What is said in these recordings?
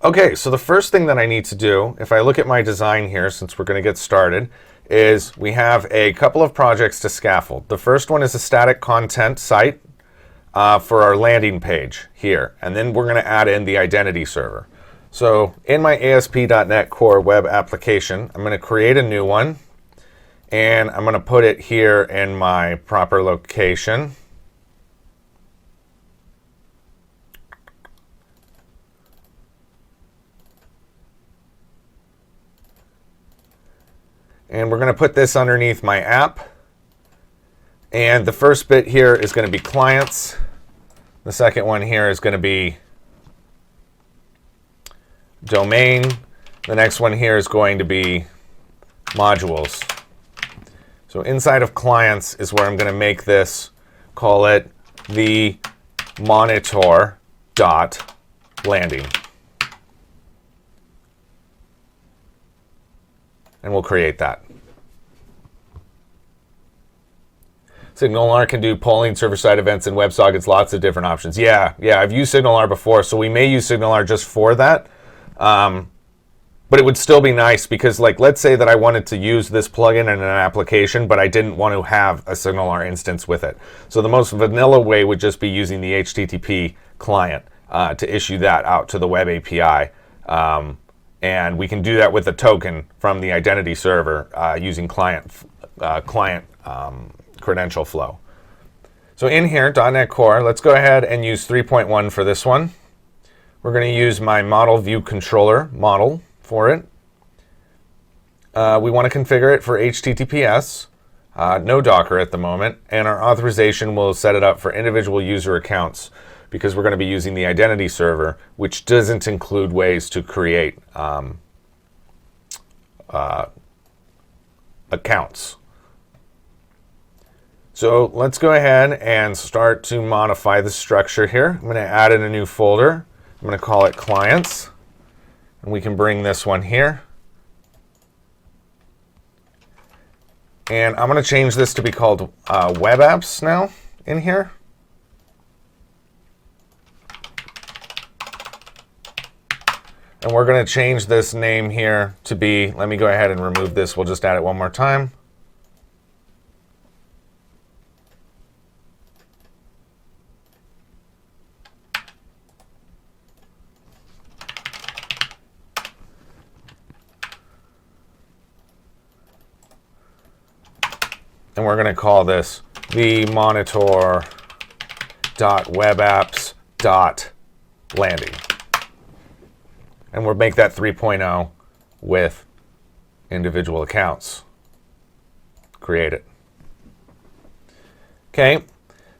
Okay, so the first thing that I need to do, if I look at my design here, since we're going to get started, is we have a couple of projects to scaffold. The first one is a static content site for our landing page here, and then we're going to add in the identity server. So in my ASP.NET Core Web Application, I'm going to create a new one, and I'm going to put it here in my proper location. And we're going to put this underneath my app. And the first bit here is going to be clients. The second one here is going to be domain. The next one here is going to be modules. So inside of clients is where I'm going to make this, call it the Monitaur dot landing. And we'll create that. SignalR can do polling, server-side events, and WebSockets, lots of different options. Yeah, I've used SignalR before, so we may use SignalR just for that. But it would still be nice because, like, let's say that I wanted to use this plugin in an application, but I didn't want to have a SignalR instance with it. So the most vanilla way would just be using the HTTP client to issue that out to the web API. And we can do that with a token from the identity server using client credential flow. So in here, .NET Core, let's go ahead and use 3.1 for this one. We're going to use my model view controller model for it. We want to configure it for HTTPS, no Docker at the moment, and our authorization will set it up for individual user accounts because we're going to be using the identity server, which doesn't include ways to create accounts. So let's go ahead and start to modify the structure here. I'm going to add in a new folder. I'm going to call it clients, and we can bring this one here. And I'm going to change this to be called web apps now in here. And we're going to change this name here to be, let me go ahead and remove this. We'll just add it one more time. And we're going to call this the Monitor.webapps.landing. And we'll make that 3.0 with individual accounts. Create it. Okay,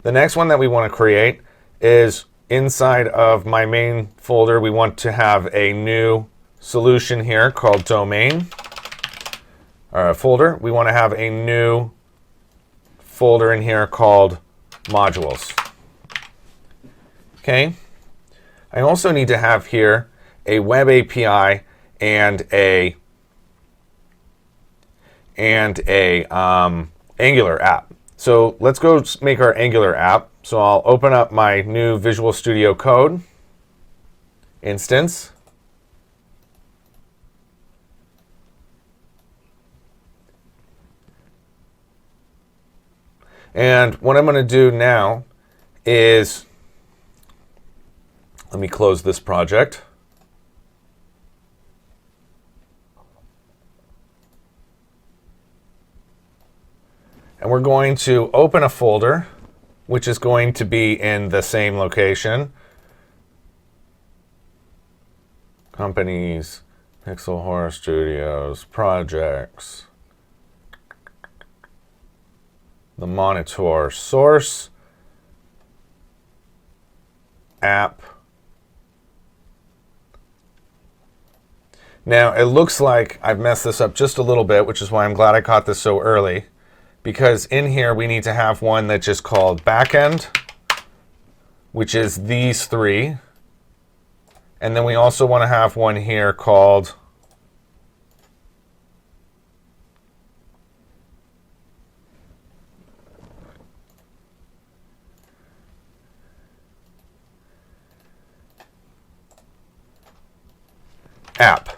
the next one that we want to create is inside of my main folder. We want to have a new solution here called domain, or a folder. We want to have a new folder in here called modules. Okay, I also need to have here a web API and a Angular app. So let's go make our Angular app. So I'll open up my new Visual Studio Code instance. And what I'm going to do now is, let me close this project. And we're going to open a folder, which is going to be in the same location. Companies, Pixel Horror Studios, projects, the Monitaur source, app. Now, it looks like I've messed this up just a little bit, which is why I'm glad I caught this so early. Because in here, we need to have one that's just called backend, which is these three. And then we also want to have one here called app.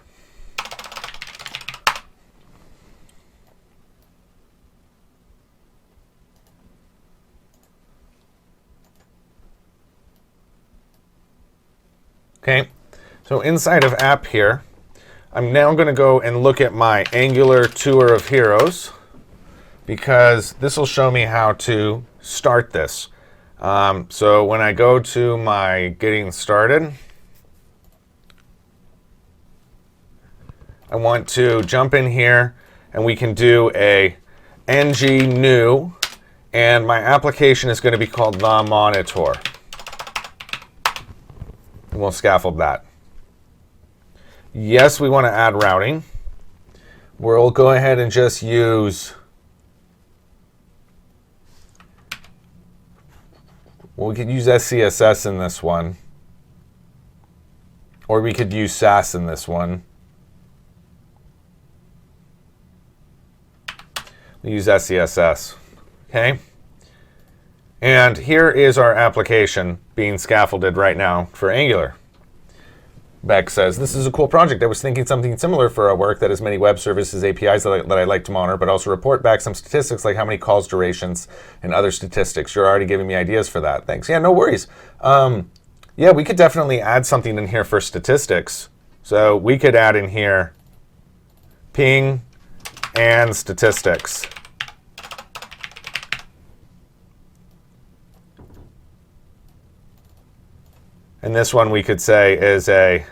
Okay, so inside of app here, I'm now going to go and look at my Angular Tour of Heroes, because this will show me how to start this. So when I go to my getting started, I want to jump in here and we can do a ng new, and my application is going to be called the Monitaur. And we'll scaffold that. Yes, we want to add routing. We'll go ahead and just use, well, we could use SCSS in this one, or we could use SAS in this one. We use SCSS, okay? And here is our application being scaffolded right now for Angular. Beck says, this is a cool project. I was thinking something similar for our work that has many web services APIs that I'd like to monitor, but also report back some statistics like how many calls, durations, and other statistics. You're already giving me ideas for that. Thanks. Yeah, no worries. Yeah, we could definitely add something in here for statistics. So we could add in here ping and statistics. And this one we could say is a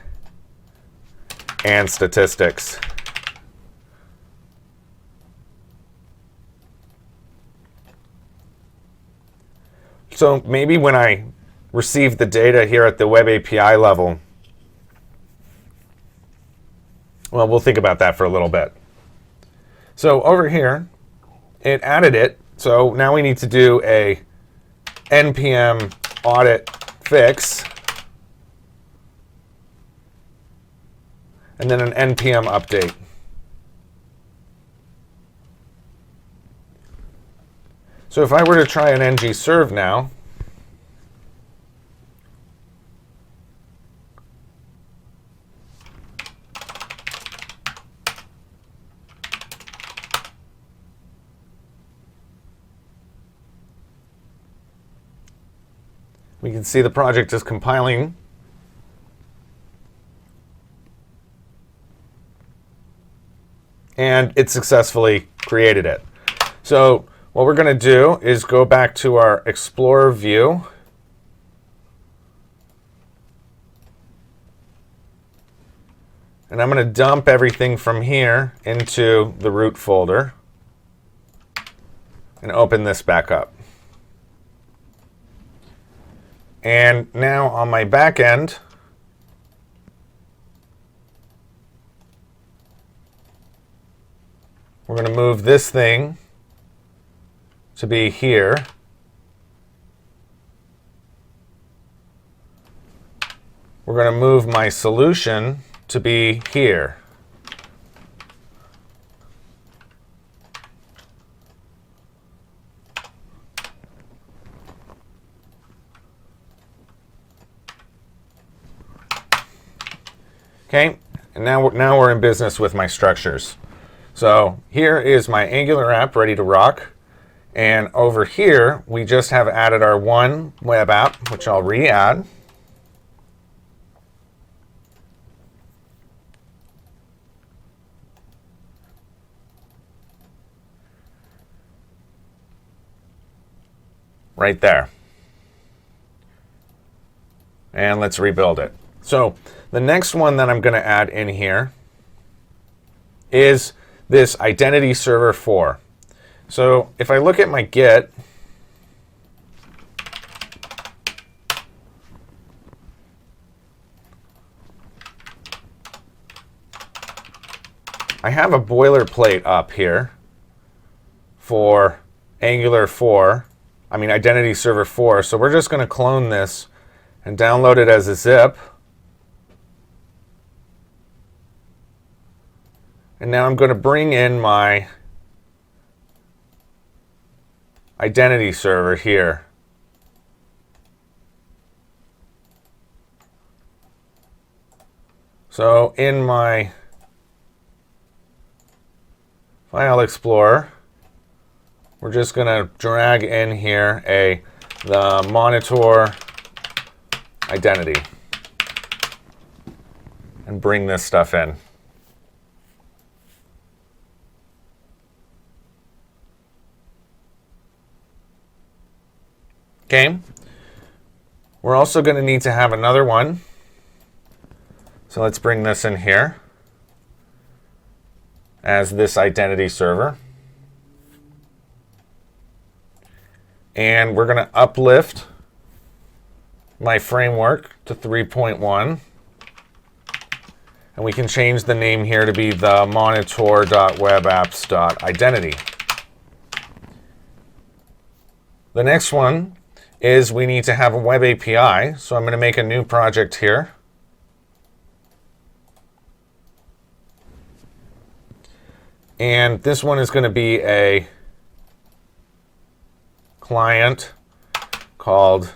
and statistics. So maybe when I receive the data here at the web API level, well, we'll think about that for a little bit. So over here, it added it. So now we need to do a npm audit fix, and then an npm update. So if I were to try an ng serve now, we can see the project is compiling. And it successfully created it. So what we're going to do is go back to our Explorer view. And I'm going to dump everything from here into the root folder and open this back up. And now on my back end, we're going to move this thing to be here. We're going to move my solution to be here. Okay, and now we're in business with my structures. So here is my Angular app ready to rock. And over here, we just have added our one web app, which I'll re-add. Right there. And let's rebuild it. So the next one that I'm going to add in here is this IdentityServer4. So if I look at my Git, I have a boilerplate up here for Angular 4, IdentityServer4. So we're just going to clone this and download it as a zip. And now I'm going to bring in my identity server here. So in my File Explorer, we're just going to drag in here the Monitaur identity and bring this stuff in. Okay. We're also going to need to have another one. So let's bring this in here as this identity server. And we're going to uplift my framework to 3.1. And we can change the name here to be the monitor.webapps.identity. The next one is we need to have a web API. So I'm going to make a new project here. And this one is going to be a client called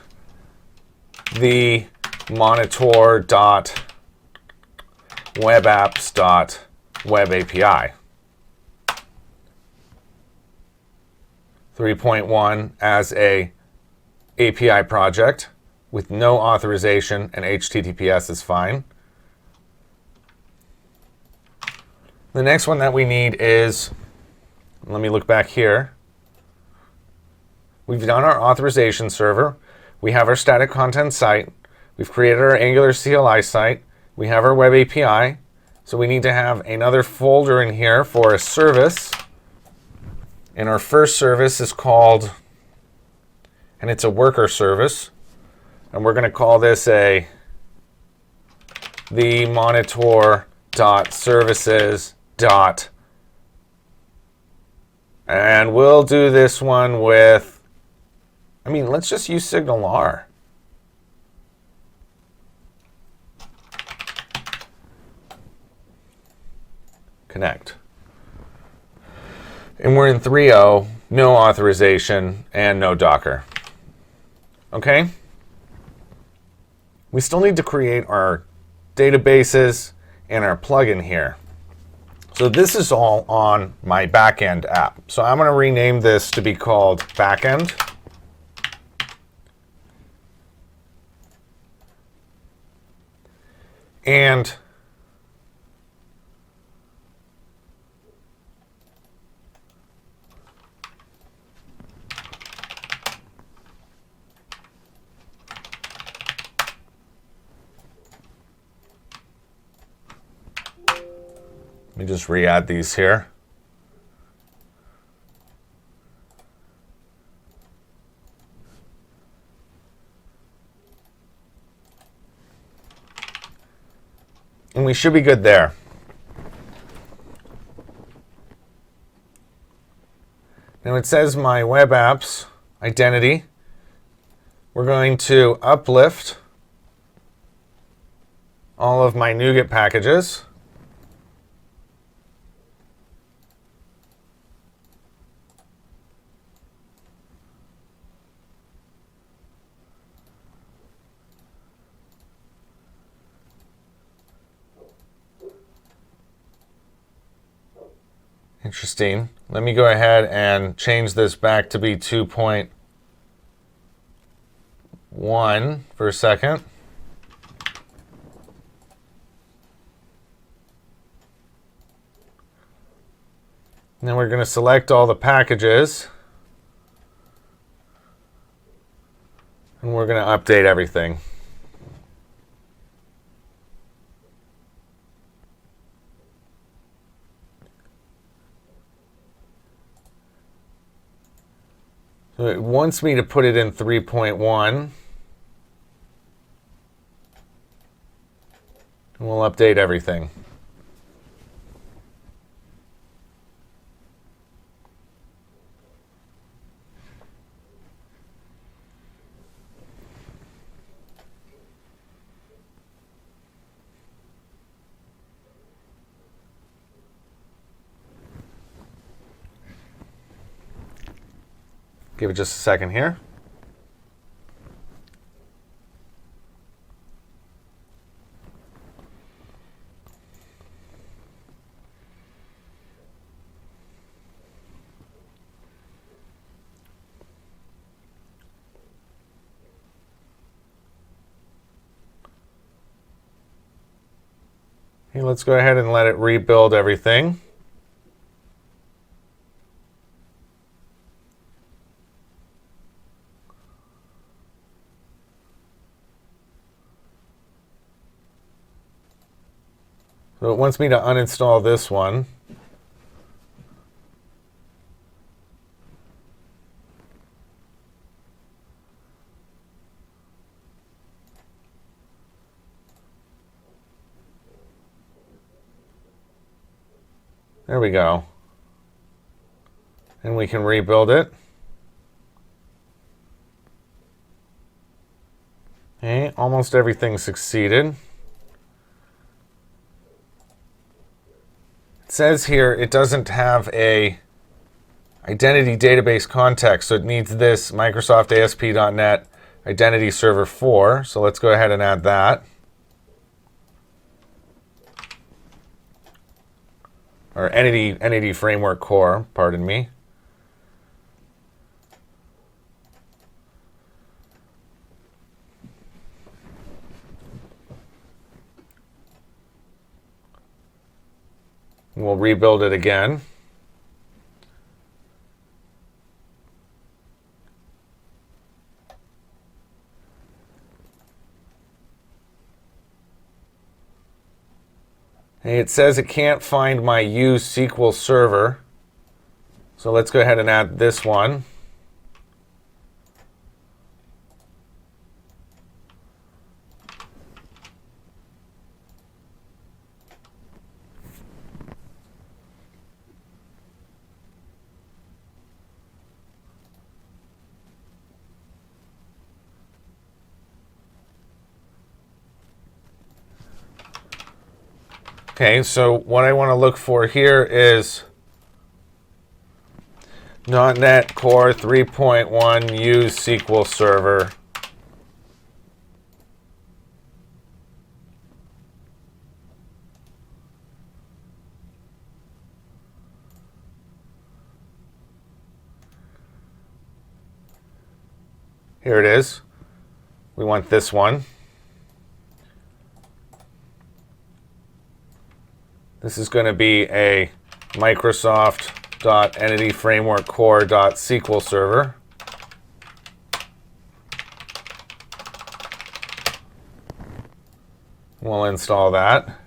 the monitor.webapps.webAPI. 3.1 as a API project with no authorization, and HTTPS is fine. The next one that we need is, let me look back here. We've done our authorization server. We have our static content site. We've created our Angular CLI site. We have our web API. So we need to have another folder in here for a service. And our first service is called, and it's a worker service. And we're going to call this the monitor.services. And we'll do this one with, let's just use SignalR. Connect. And we're in 3.0, no authorization, and no Docker. Okay? We still need to create our databases and our plugin here. So this is all on my backend app. So I'm going to rename this to be called backend. And let me just re-add these here. And we should be good there. Now it says my web apps identity. We're going to uplift all of my NuGet packages. Interesting. Let me go ahead and change this back to be 2.1 for a second. And then we're going to select all the packages. And we're going to update everything. So it wants me to put it in 3.1. And we'll update everything. Give it just a second here. Okay, let's go ahead and let it rebuild everything. So it wants me to uninstall this one. There we go. And we can rebuild it. Okay, almost everything succeeded. It says here it doesn't have a identity database context, so it needs this Microsoft ASP.NET IdentityServer4. So let's go ahead and add that. Or Entity Framework Core, pardon me. We'll rebuild it again. Hey, it says it can't find my use SQL server. So let's go ahead and add this one. Okay, so what I want to look for here is .NET Core 3.1 use SQL Server. Here it is. We want this one. This is going to be a Microsoft.EntityFrameworkCore.SQL server. We'll install that.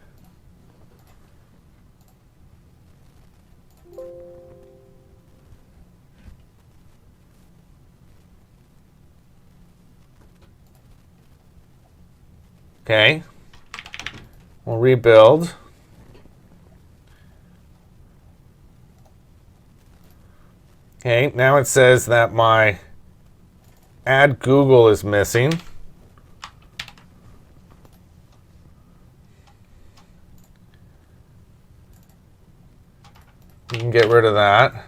Okay. We'll rebuild. Okay, now it says that my add Google is missing. You can get rid of that.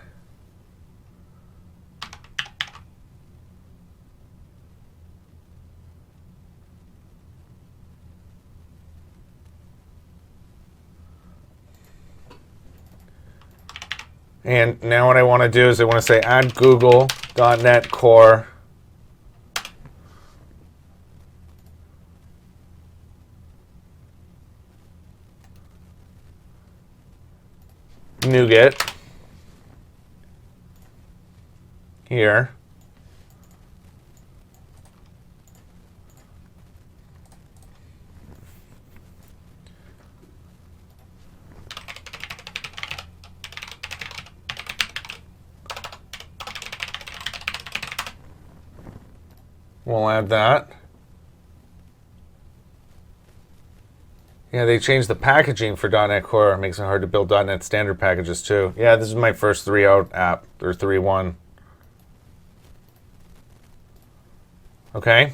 And now what I want to do is I want to say add Google.NET Core NuGet here. We'll add that. Yeah, they changed the packaging for .NET Core. It makes it hard to build .NET standard packages too. Yeah, this is my first 3.0 app, or 3.1. Okay.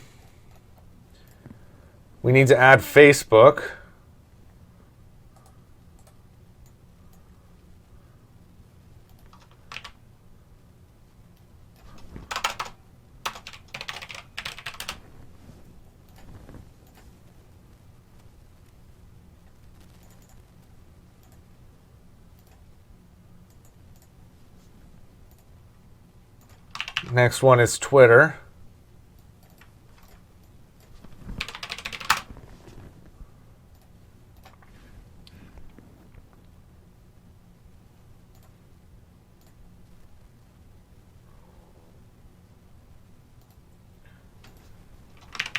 We need to add Facebook. Next one is Twitter.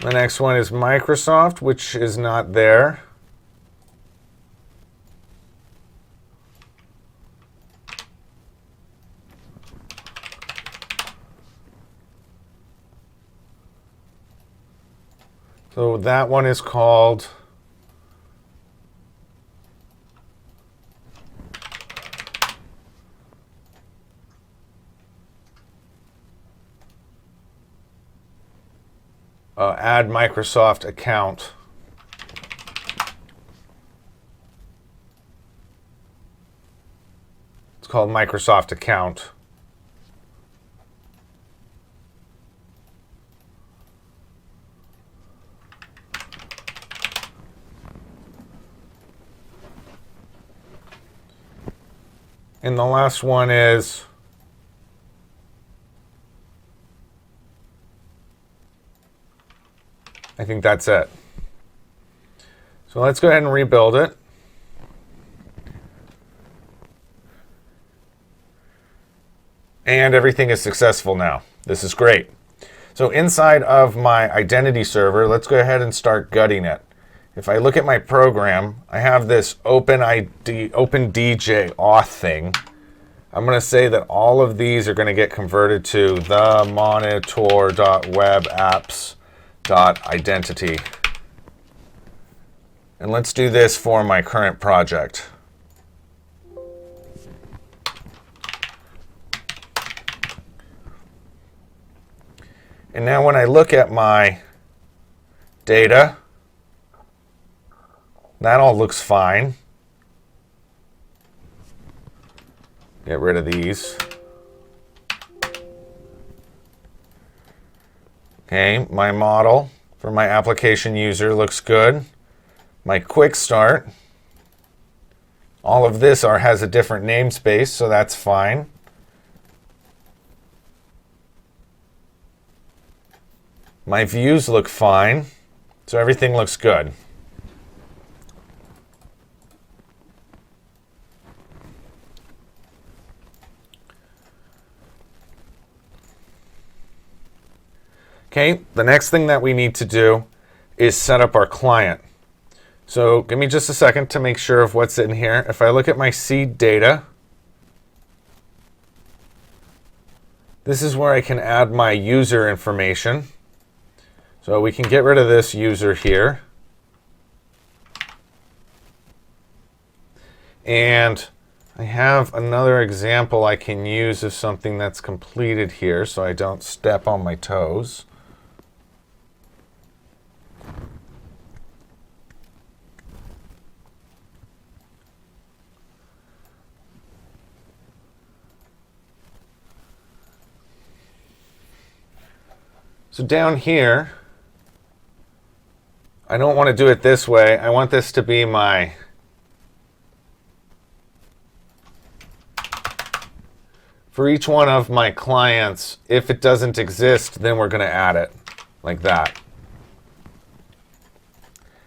The next one is Microsoft, which is not there. So that one is called Add Microsoft Account. It's called Microsoft Account. And the last one is I think that's it. So let's go ahead and rebuild it. And everything is successful now. This is great. So inside of my identity server, let's go ahead and start gutting it. If I look at my program, I have this OpenDJ auth thing. I'm going to say that all of these are going to get converted to the monitor.webapps.identity. And let's do this for my current project. And now when I look at my data, that all looks fine. Get rid of these. Okay, my model for my application user looks good. My quick start, all of this has a different namespace, so that's fine. My views look fine, so everything looks good. Okay, the next thing that we need to do is set up our client. So give me just a second to make sure of what's in here. If I look at my seed data, this is where I can add my user information. So we can get rid of this user here. And I have another example I can use of something that's completed here so I don't step on my toes. So down here, I don't want to do it this way. I want this to be my for each one of my clients. If it doesn't exist, then we're going to add it like that.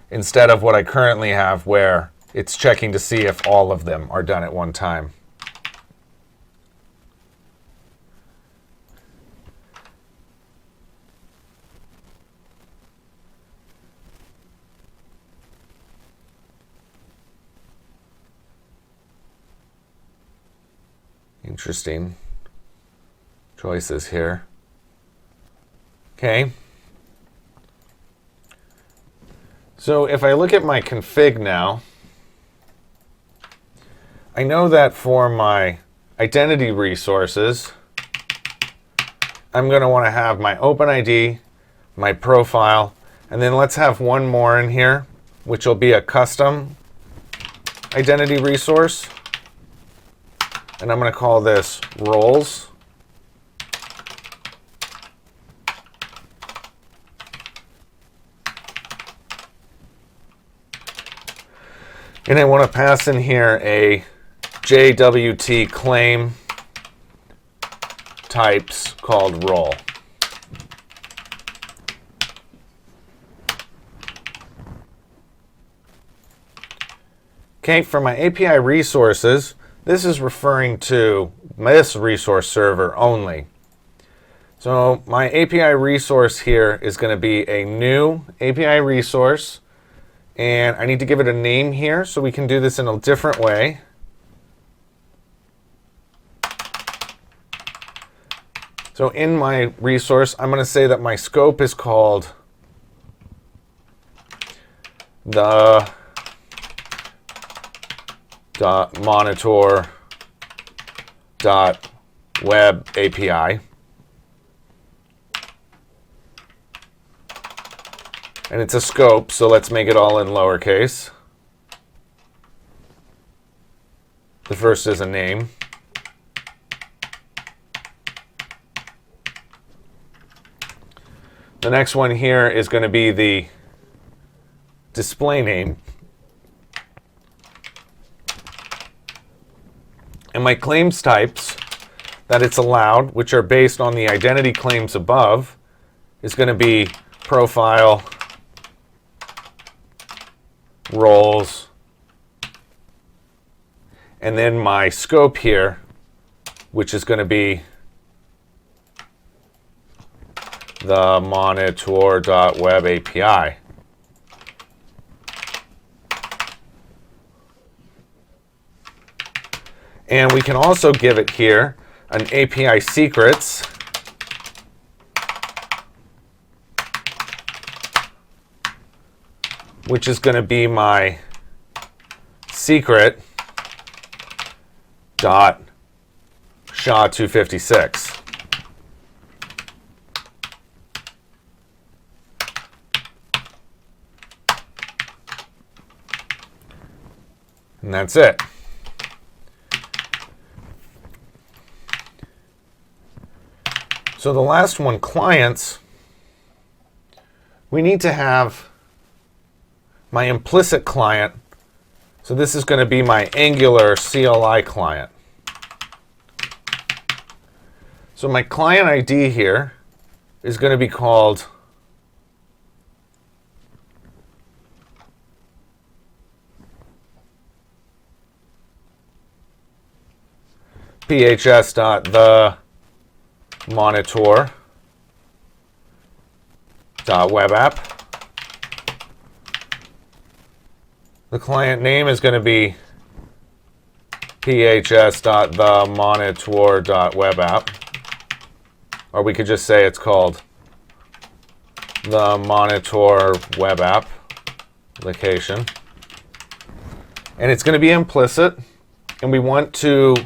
Instead of what I currently have where it's checking to see if all of them are done at one time. Interesting choices here. Okay. So if I look at my config now, I know that for my identity resources, I'm going to want to have my OpenID, my profile, and then let's have one more in here, which will be a custom identity resource. And I'm going to call this roles. And I want to pass in here a JWT claim types called role. Okay, for my API resources, this is referring to this resource server only. So my API resource here is going to be a new API resource, and I need to give it a name here, so we can do this in a different way. So in my resource, I'm going to say that my scope is called the Monitaur.web API. And it's a scope, so let's make it all in lowercase. The first is a name. The next one here is going to be the display name. And my claims types that it's allowed, which are based on the identity claims above, is going to be profile, roles, and then my scope here, which is going to be the Monitaur.web API. And we can also give it here an API secrets, which is going to be my secret dot SHA-256. And that's it. So the last one, clients, we need to have my implicit client. So this is going to be my Angular CLI client. So my client ID here is going to be called phs.the.monitor.webapp. The client name is going to be phs.themonitor.webapp. Or we could just say it's called the Monitor Web Application. And it's going to be implicit. And we want to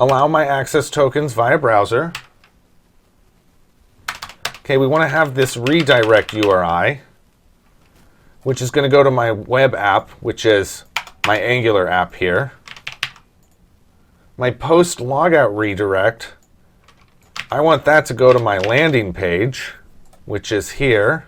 allow my access tokens via browser. Okay, we want to have this redirect URI, which is going to go to my web app, which is my Angular app here. My post logout redirect, I want that to go to my landing page, which is here.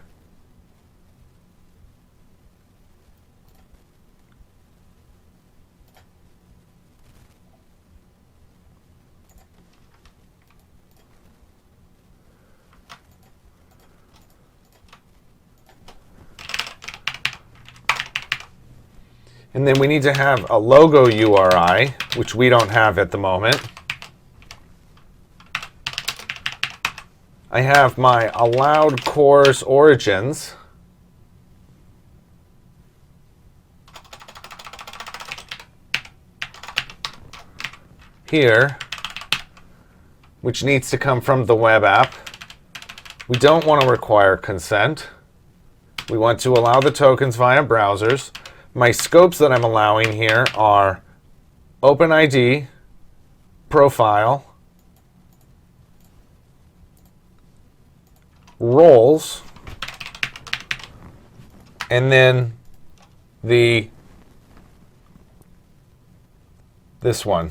And then we need to have a logo URI, which we don't have at the moment. I have my allowed CORS origins. Here, which needs to come from the web app. We don't want to require consent. We want to allow the tokens via browsers. My scopes that I'm allowing here are OpenID, profile, roles, and then this one.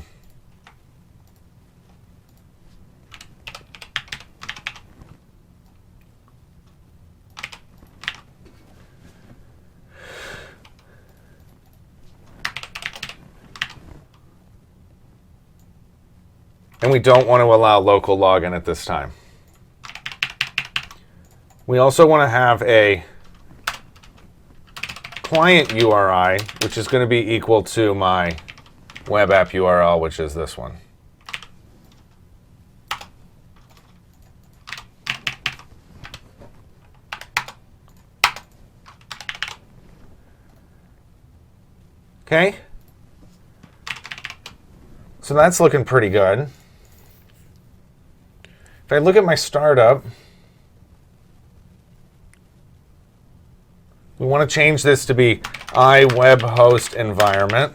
And we don't want to allow local login at this time. We also want to have a client URI, which is going to be equal to my web app URL, which is this one. Okay. So that's looking pretty good. If I look at my startup, we want to change this to be iWebHost environment.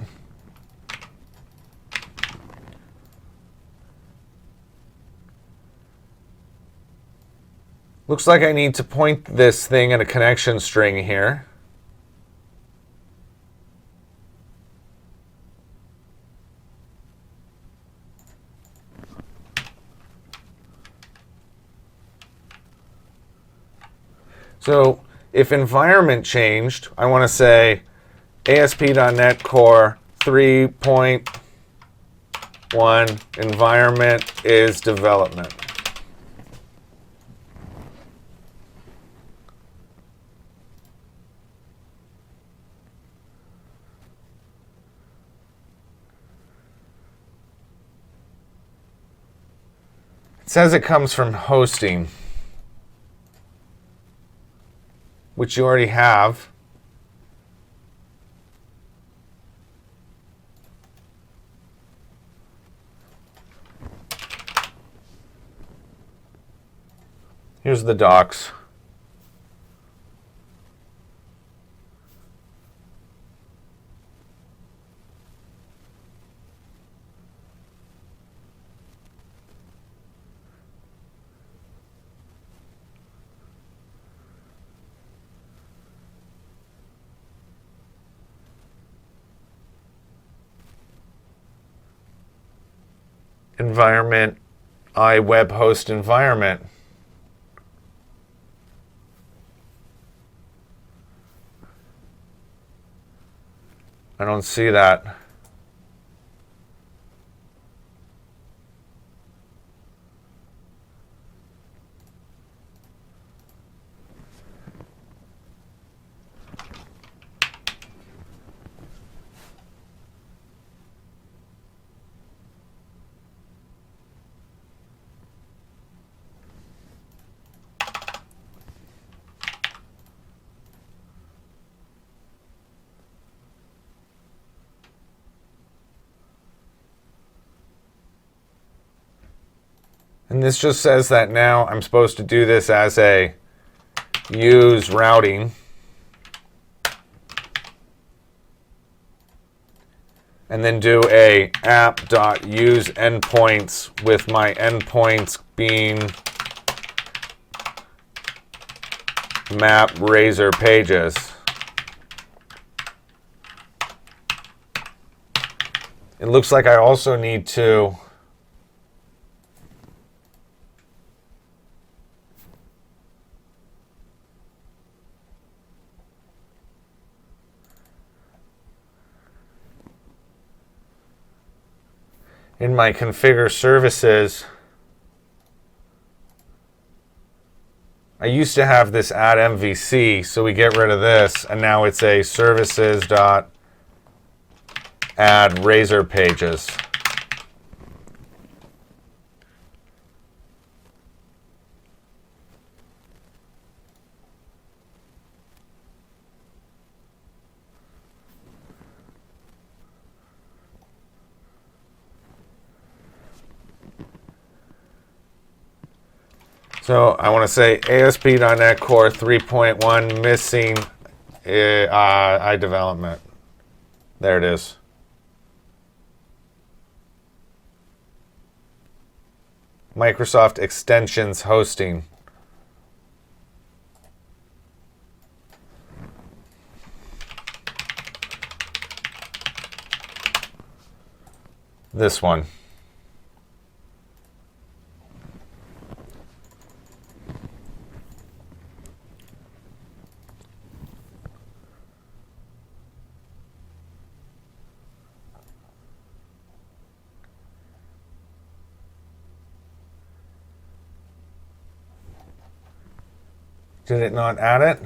Looks like I need to point this thing in a connection string here. So if environment changed, I want to say ASP.NET Core 3.1 environment is development. It says it comes from hosting, which you already have. Here's the docs. Environment, iWebHost environment. I don't see that. And this just says that now I'm supposed to do this as a use routing. And then do a app.use endpoints with my endpoints being map razor pages. It looks like I also need to in my configure services, I used to have this add MVC, so we get rid of this, and now it's a services.add razor pages. So I want to say ASP.NET Core 3.1 missing iDevelopment. There it is. Microsoft Extensions Hosting. This one. Did it not add it?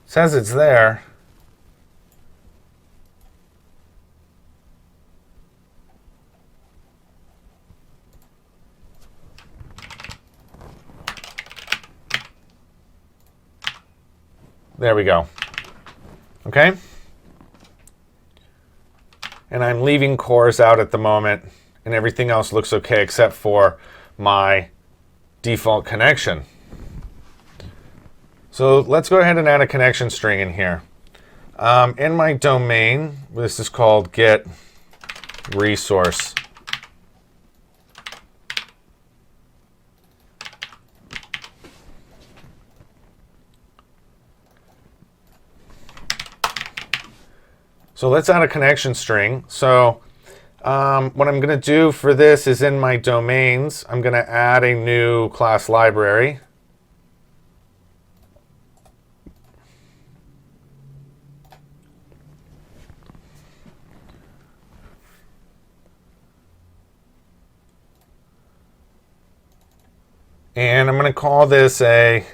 Says it's there. There we go. Okay? And I'm leaving cores out at the moment, and everything else looks okay except for my default connection. So let's go ahead and add a connection string in here. In my domain, this is called get resource. So let's add a connection string. So what I'm going to do for this is in my domains, I'm going to add a new class library. And I'm going to call this a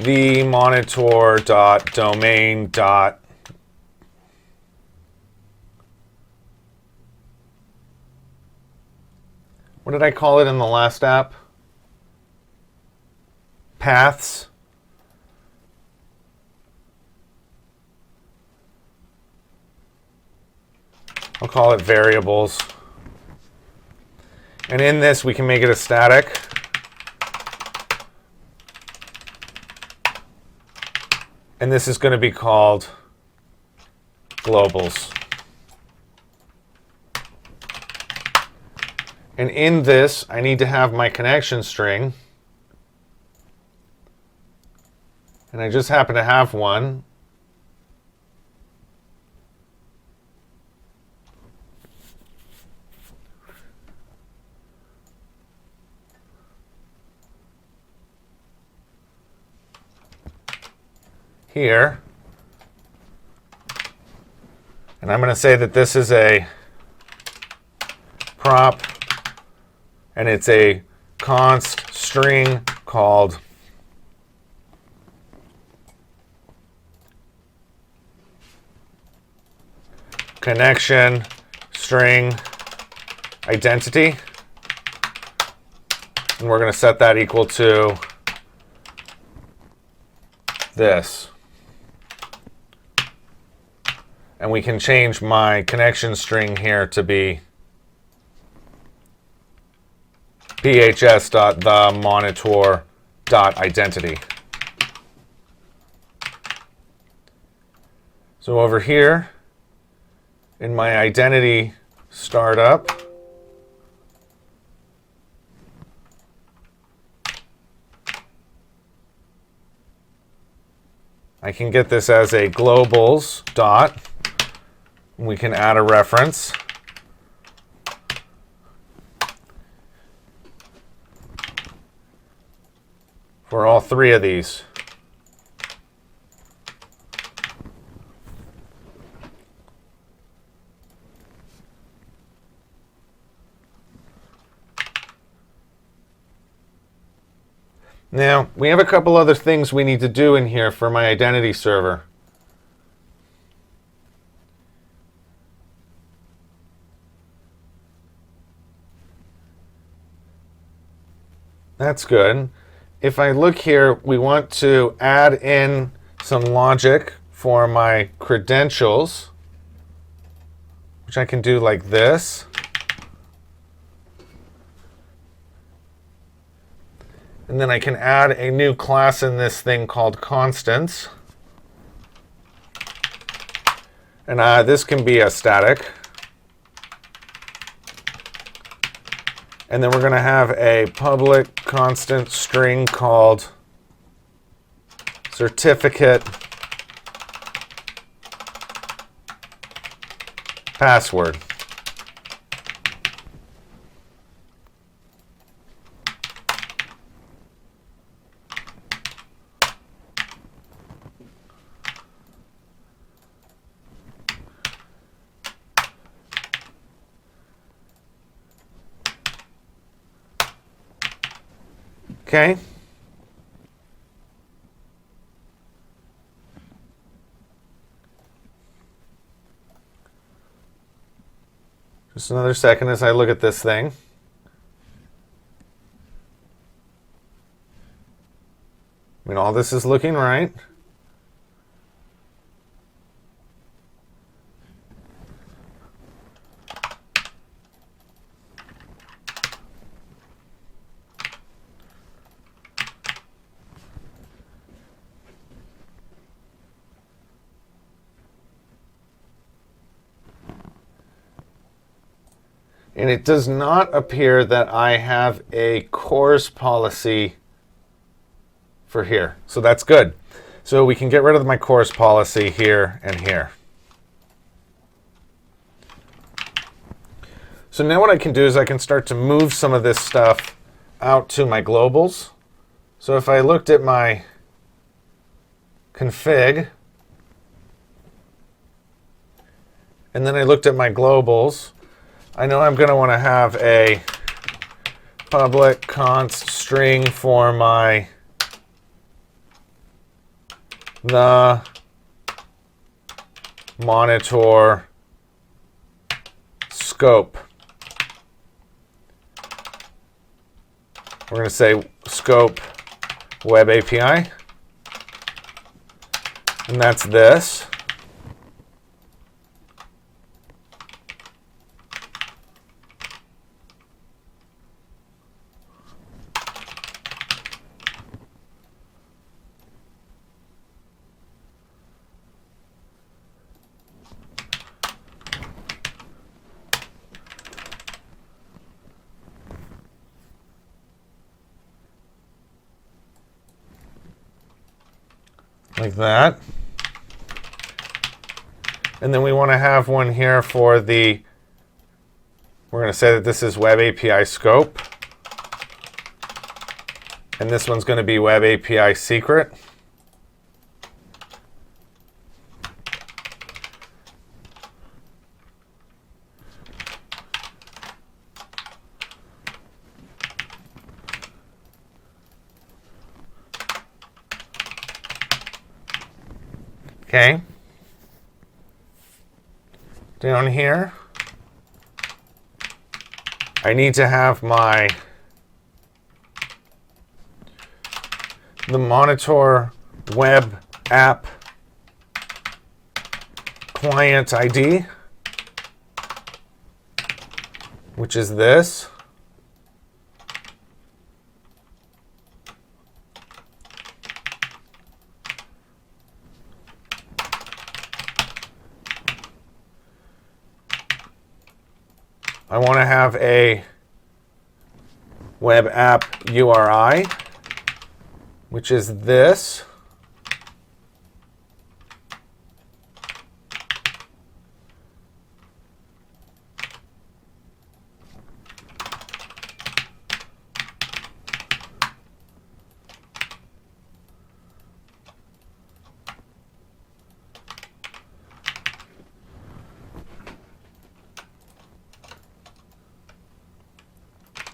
the Monitaur.domain. What did I call it in the last app? Paths. I'll call it variables. And in this, we can make it a static. And this is going to be called globals. And in this, I need to have my connection string. And I just happen to have one. Here. And I'm going to say that this is a prop, and it's a const string called connection string identity. And we're going to set that equal to this. And we can change my connection string here to be phs.themonitor.identity. So over here, in my identity startup, I can get this as a globals dot. We can add a reference. For all three of these. Now, we have a couple other things we need to do in here for my identity server. That's good. If I look here, we want to add in some logic for my credentials, which I can do like this. And then I can add a new class in this thing called constants. And this can be a static. And then we're going to have a public constant string called certificate password. Okay. Just another second as I look at this thing. all this is looking right. And it does not appear that I have a CORS policy for here. So that's good. So we can get rid of my CORS policy here and here. So now what I can do is I can start to move some of this stuff out to my globals. So if I looked at my config, and then I looked at my globals, I know I'm going to want to have a public const string for the Monitaur scope. We're going to say scope web API, and that's this. Like that. And then we want to have one here for the, we're going to say that this is Web API scope. And this one's going to be Web API secret. Okay. Down here, I need to have the Monitaur web app client ID, which is this. I want to have a web app URI, which is this.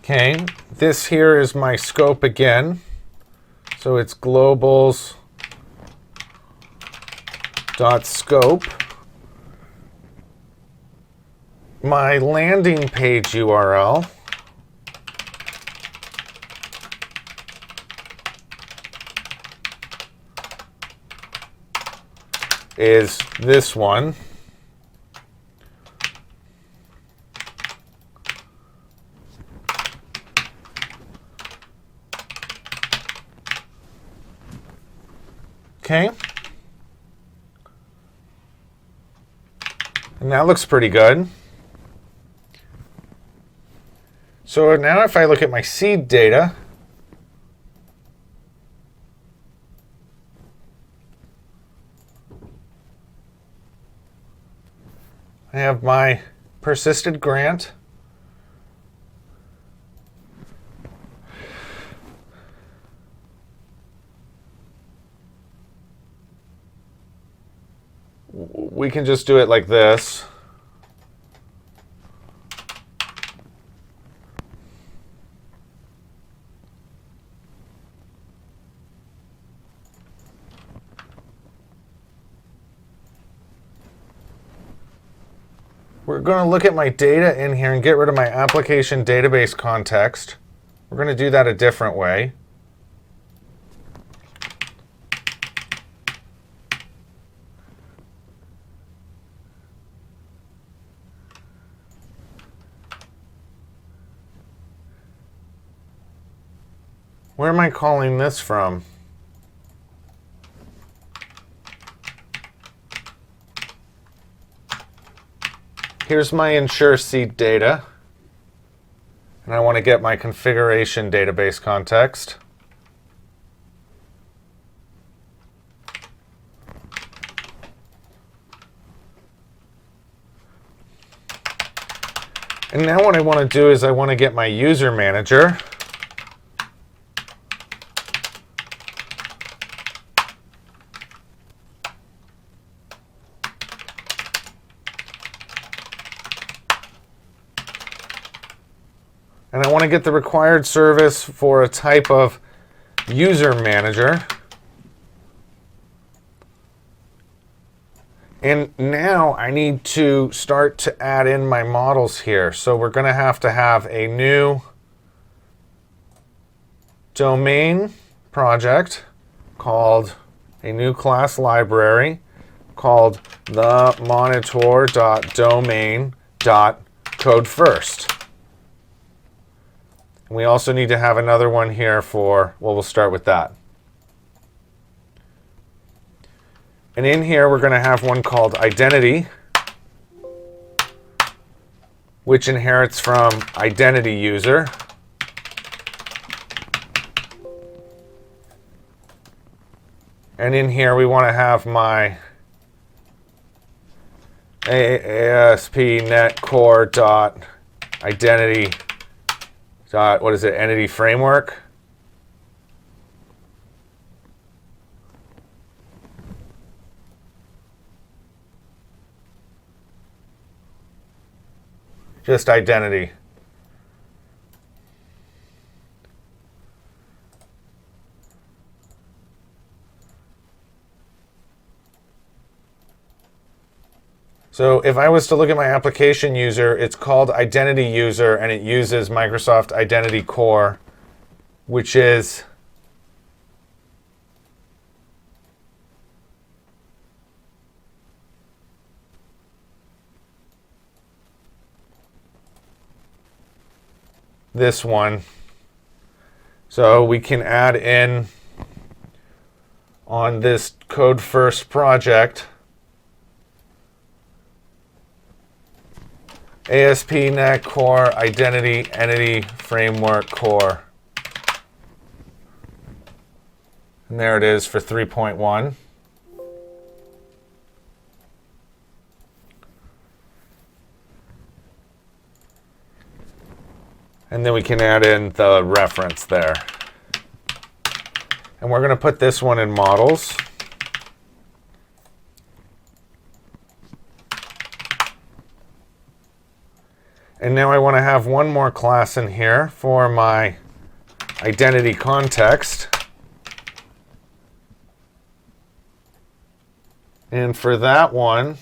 Okay, this here is my scope again. So it's globals.scope. My landing page URL is this one. Okay. And that looks pretty good. So now if I look at my seed data, I have my persisted grant. We can just do it like this. We're going to look at my data in here and get rid of my application database context. We're going to do that a different way. Where am I calling this from? Here's my ensure seed data. And I want to get my configuration database context. And now what I want to do is I want to get my user manager. And I want to get the required service for a type of user manager. And now I need to start to add in my models here. So we're going to have a new domain project called a new class library called the monitor.domain.codefirst. And we also need to have another one here for, well, we'll start with that. And in here, we're going to have one called identity, which inherits from identity user. And in here, we want to have my ASP.NET Core.identity. What is it? Entity framework. Just identity. So if I was to look at my application user, it's called identity user, and it uses Microsoft Identity Core, which is this one. So we can add in on this Code First project ASP.NET Core Identity Entity Framework Core. And there it is for 3.1. And then we can add in the reference there. And we're going to put this one in models. And now I want to have one more class in here for my identity context. And for that one,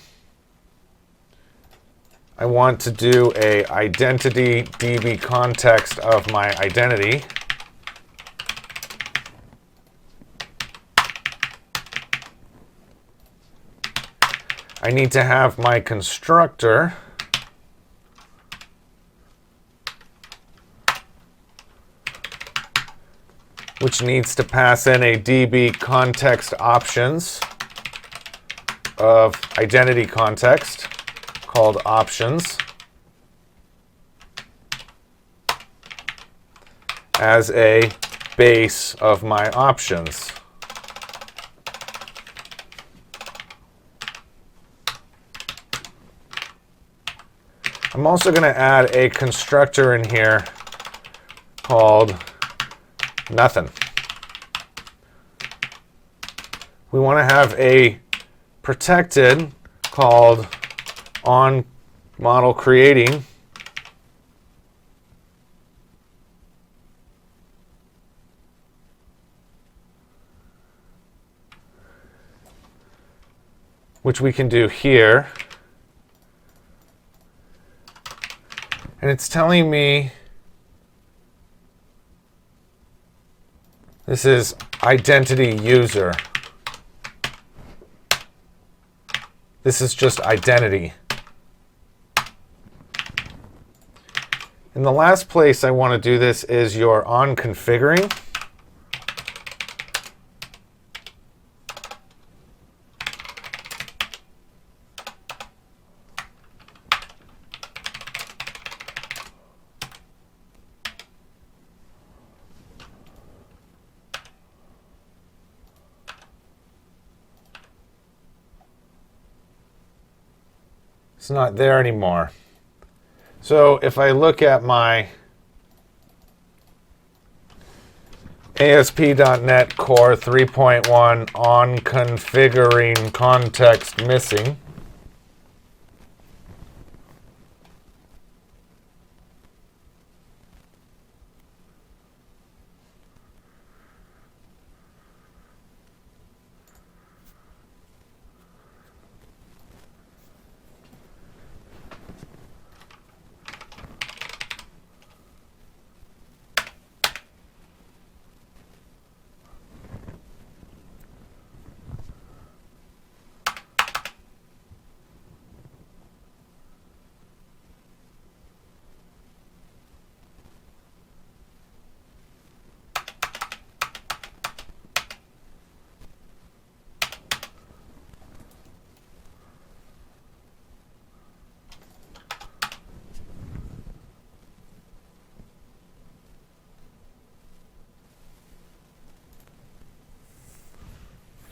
I want to do a identity DB context of my identity. I need to have my constructor which needs to pass in a DB context options of identity context called options as a base of my options. I'm also going to add a constructor in here called nothing. We want to have a protected called on model creating, which we can do here. And it's telling me this is identity user. This is just identity. And the last place I want to do this is your on configuring. It's not there anymore. So if I look at my ASP.NET Core 3.1 on configuring context missing,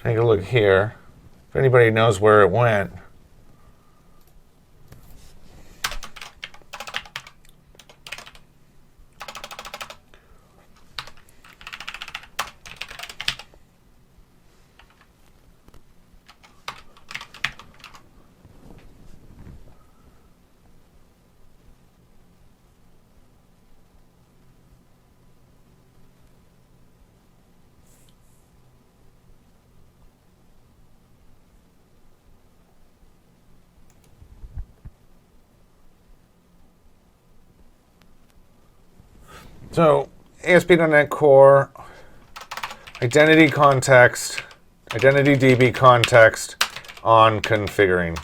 take a look here. If anybody knows where it went. So ASP.NET Core, identity context, identity DB context on configuring.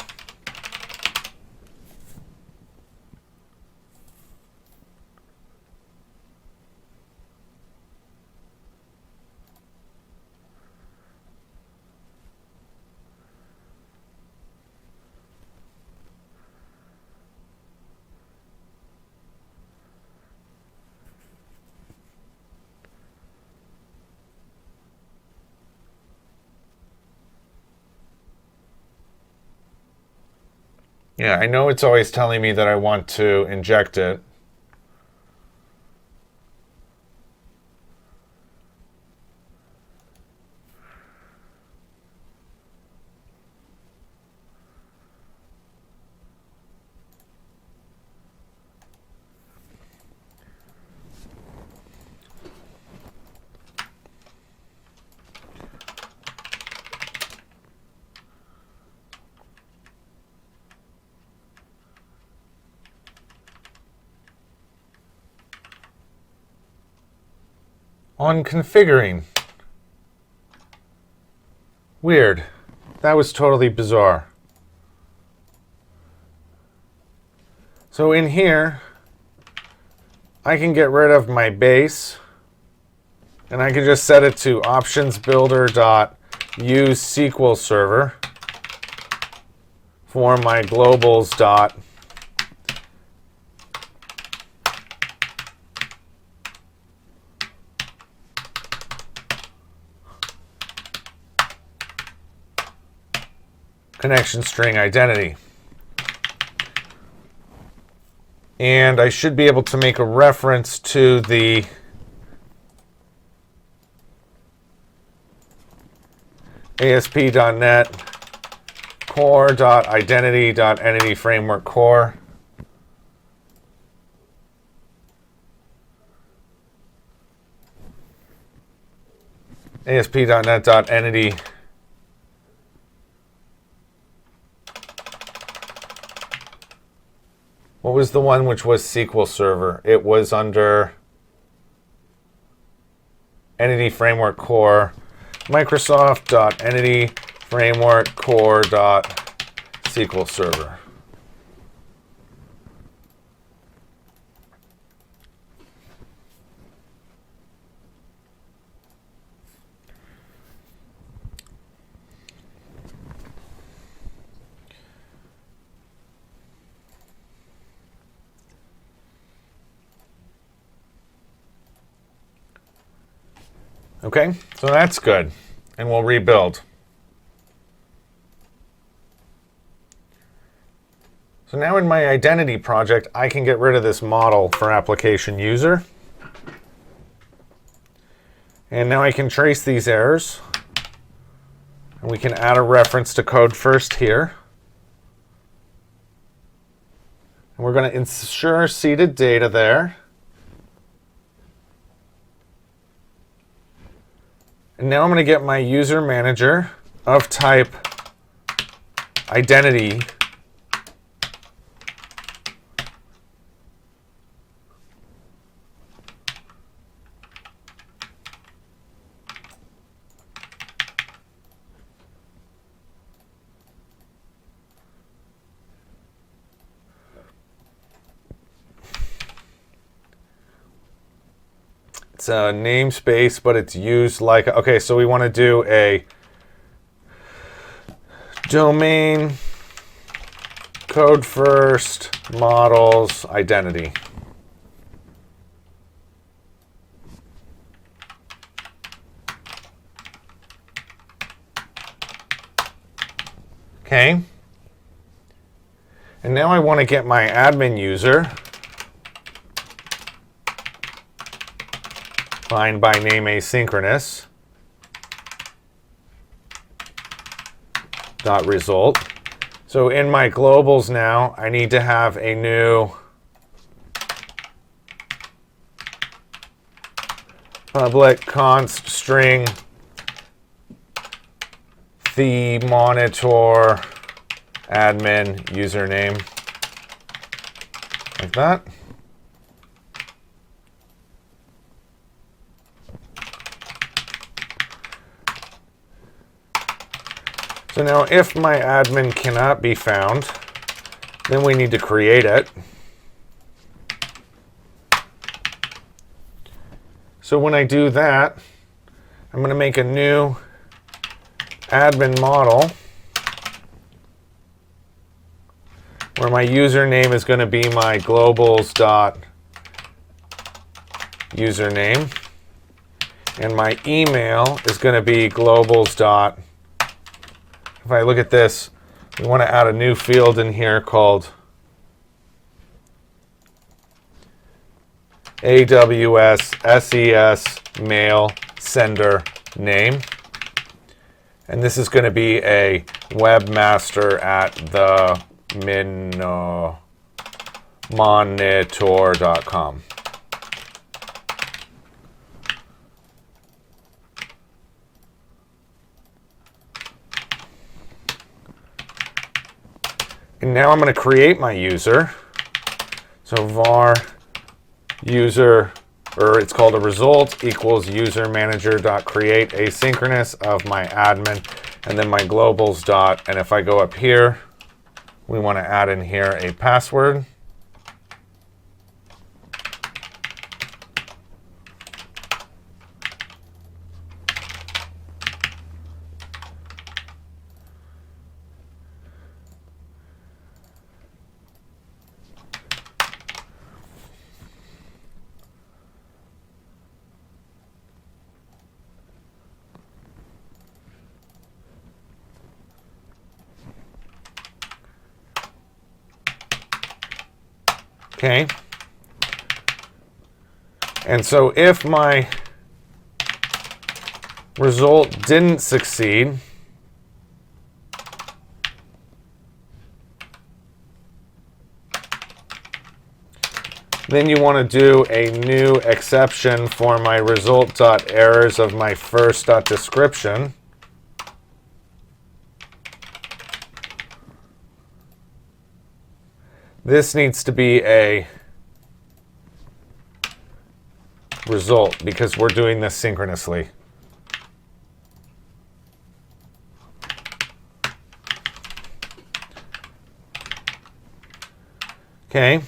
Yeah, I know it's always telling me that I want to inject it. On configuring. Weird. That was totally bizarre. So in here, I can get rid of my base, and I can just set it to optionsbuilder.use SQL server for my globals dot connection string identity. And I should be able to make a reference to the ASP.NET Core.identity.entity framework core. ASP.NET.entity. What was the one which was SQL Server? It was under Entity Framework Core, Microsoft.entity framework core.SQL Server. Okay, so that's good. And we'll rebuild. So now in my identity project, I can get rid of this model for application user. And now I can trace these errors. And we can add a reference to code first here. And we're going to ensure seeded data there. And now I'm going to get my user manager of type identity. It's a namespace, but it's used like, okay, so we want to do a domain code first models identity. Okay. And now I want to get my admin user. Find by name asynchronous dot result. So in my globals now, I need to have a new public const string the Monitaur admin username, like that. So now if my admin cannot be found, then we need to create it. So when I do that, I'm going to make a new admin model where my username is going to be my globals.username and my email is going to be globals. If I look at this, we want to add a new field in here called AWS SES mail sender name. And this is going to be a webmaster at the monitor.com. And now I'm going to create my user. So var user, or it's called a result, equals user manager.create asynchronous of my admin, and then my globals dot, and if I go up here, we want to add in here a password. Okay. And so if my result didn't succeed, then you want to do a new exception for my result.errors of my first.description. This needs to be a result because we're doing this synchronously. Okay.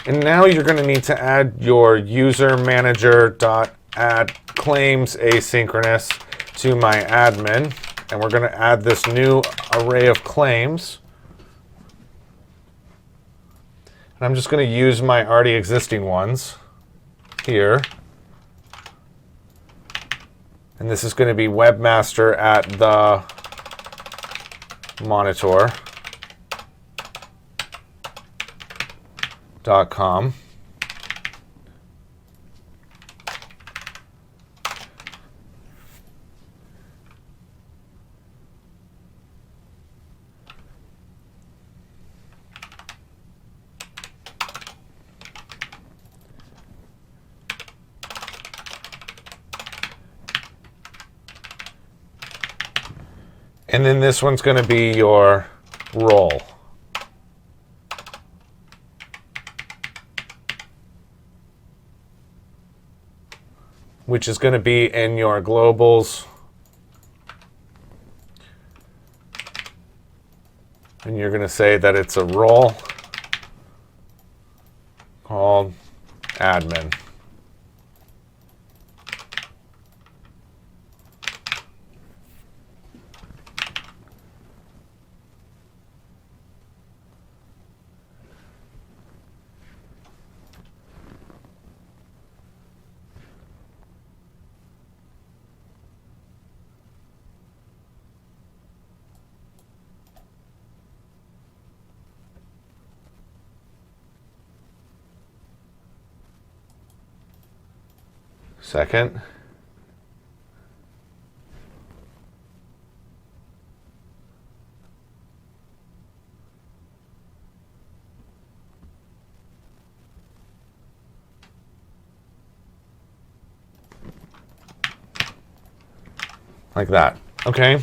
And now you're going to need to add your user manager.add claims asynchronous to my admin. And we're going to add this new array of claims. And I'm just going to use my already existing ones here. And this is going to be webmaster at the Monitaur.com. And then this one's going to be your role. Which is going to be in your globals. And you're going to say that it's a role called admin. Second. Like that. Okay.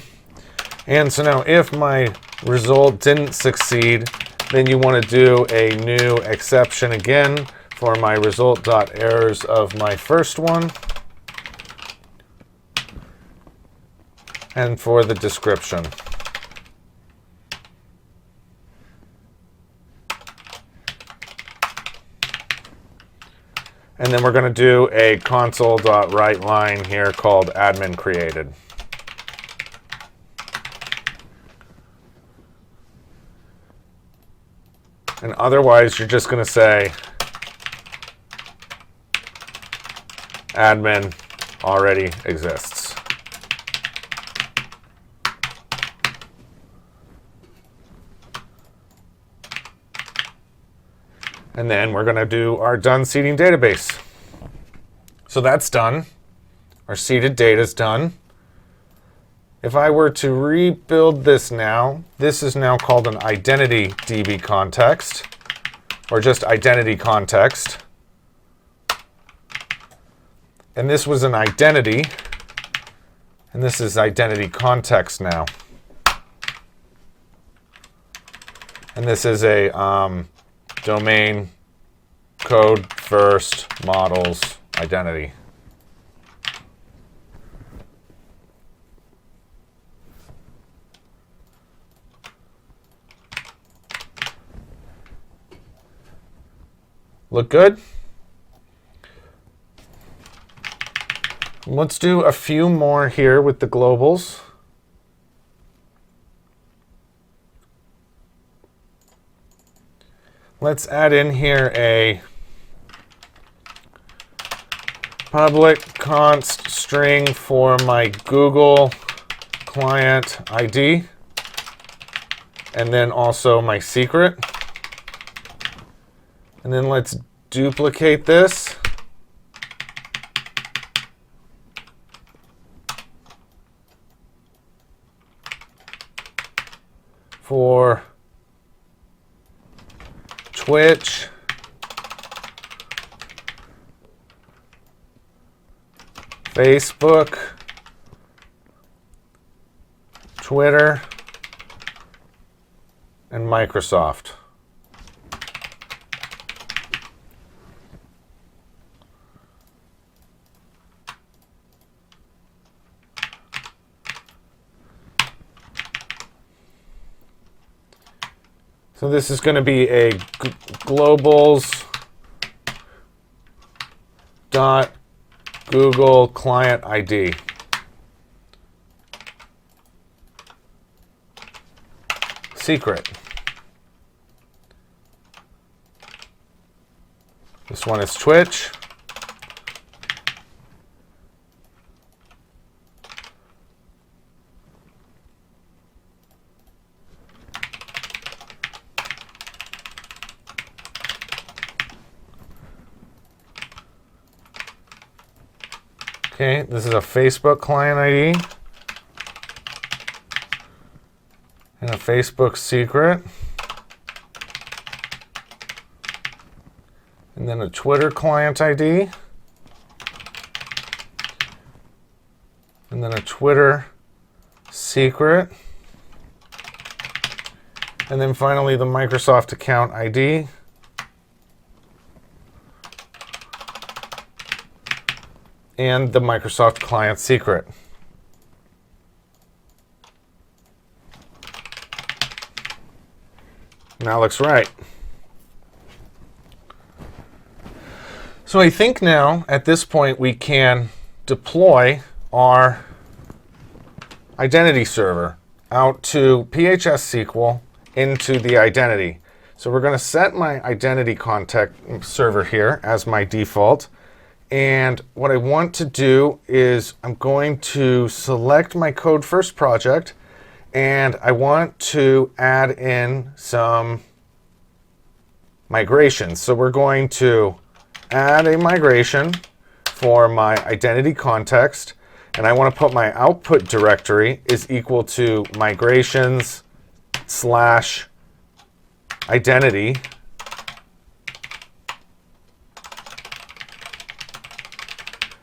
And so now if my result didn't succeed, then you want to do a new exception again for my result.errors of my first one. And for the description. And then we're going to do a console.writeLine here called admin created. And otherwise, you're just going to say admin already exists. And then we're going to do our done seeding database. So that's done. Our seeded data is done. If I were to rebuild this now, this is now called an identity DB context, or just identity context. And this was an identity, and this is identity context now. And this is a domain code first models identity. Look good? Let's do a few more here with the globals. Let's add in here a public const string for my Google client ID, and then also my secret. And then let's duplicate this. For Twitch, Facebook, Twitter, and Microsoft. So this is going to be a globals dot Google client ID. Secret. This one is Twitch. Okay, this is a Facebook client ID and a Facebook secret. And then a Twitter client ID. And then a Twitter secret. And then finally the Microsoft account ID. And the Microsoft client secret. Now looks right. So I think now, at this point, we can deploy our identity server out to PHSQL into the identity. So we're going to set my identity contact server here as my default. And what I want to do is I'm going to select my code first project, and I want to add in some migrations. So we're going to add a migration for my identity context, and I want to put my output directory is equal to migrations/identity.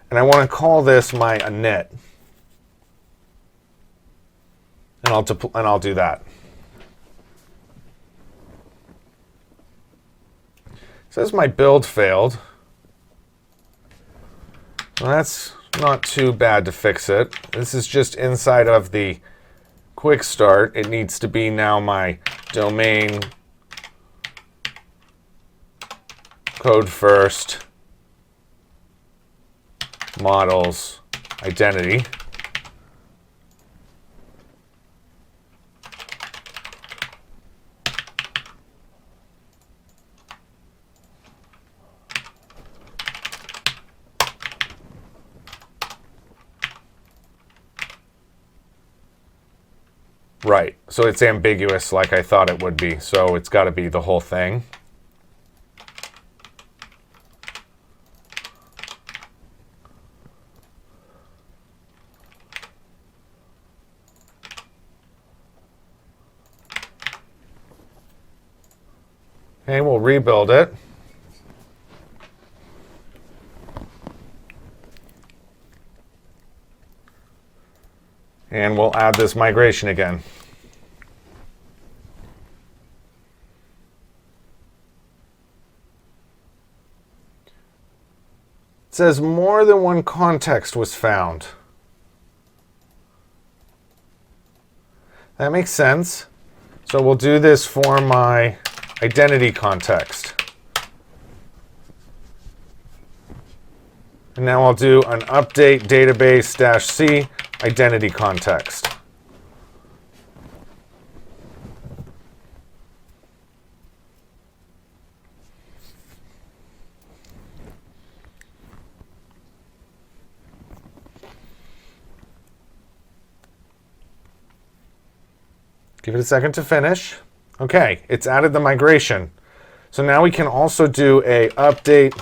And I want to call this my init. And I'll do that. It says my build failed. Well, that's not too bad to fix it. This is just inside of the quick start. It needs to be now my domain code first models identity. Right, so it's ambiguous like I thought it would be, so it's got to be the whole thing. Okay, we'll rebuild it. And we'll add this migration again. It says more than one context was found. That makes sense. So we'll do this for my identity context. And now I'll do an update database-c identity context. Give it a second to finish. Okay, it's added the migration. So now we can also do a update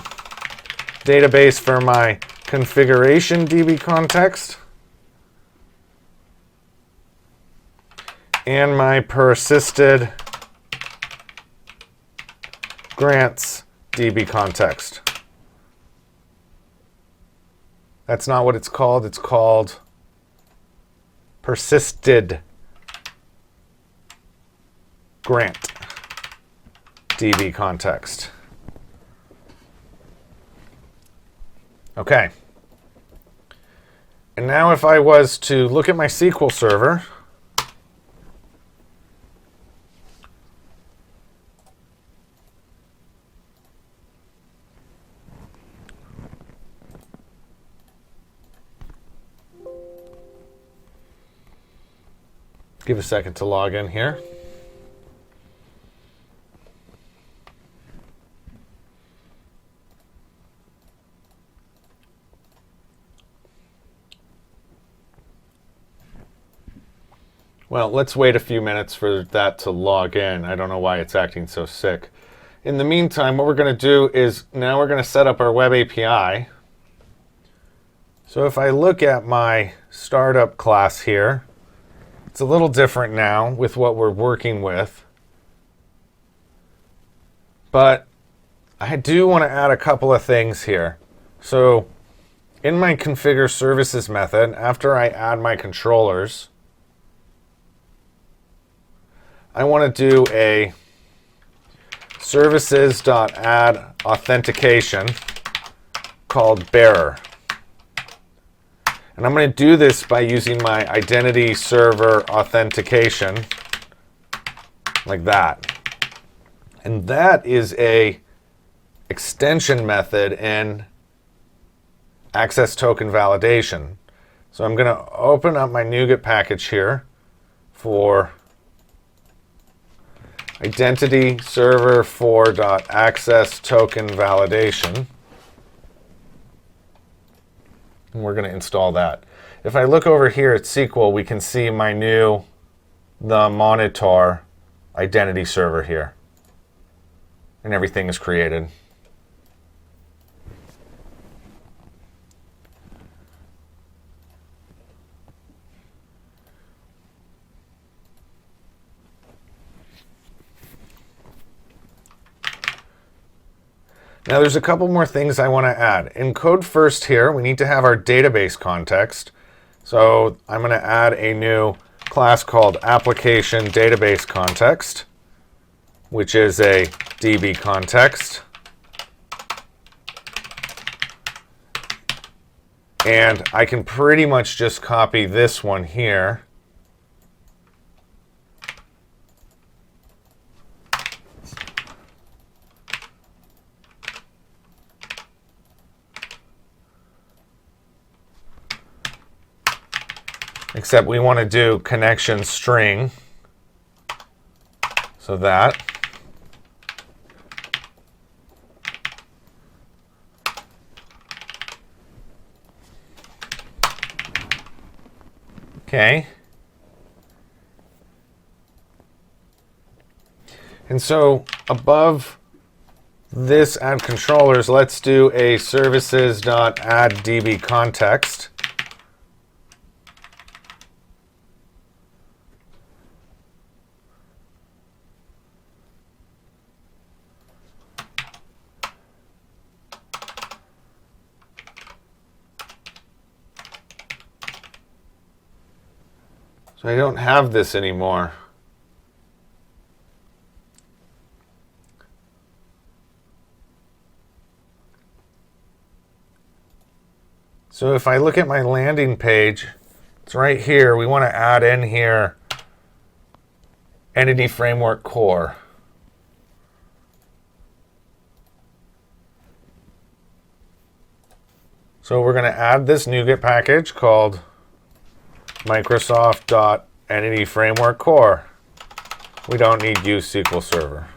database for my configuration DB context and my persisted grants DB context. That's not what it's called. It's called persisted grant DB context. Okay. And now if I was to look at my SQL server, give a second to log in here. Well, let's wait a few minutes for that to log in. I don't know why it's acting so sick. In the meantime, what we're going to do is now we're going to set up our web API. So if I look at my startup class here, it's a little different now with what we're working with. But I do want to add a couple of things here. So in my configure services method, after I add my controllers, I want to do a services.add authentication called bearer. And I'm going to do this by using my identity server authentication like that. And that is a extension method in access token validation. So I'm going to open up my NuGet package here for IdentityServer4.access token validation. And we're going to install that. If I look over here at SQL, we can see the Monitaur identity server here. And everything is created. Now there's a couple more things I want to add. In code first here, we need to have our database context. So I'm going to add a new class called application database context, which is a DB context. And I can pretty much just copy this one here. Except we want to do connection string. So that. Okay. And so above this add controllers, let's do a services.add_db context. So I don't have this anymore. So if I look at my landing page, it's right here. We want to add in here Entity Framework Core. So we're going to add this NuGet package called Microsoft.Entity Framework Core. We don't need use SQL Server.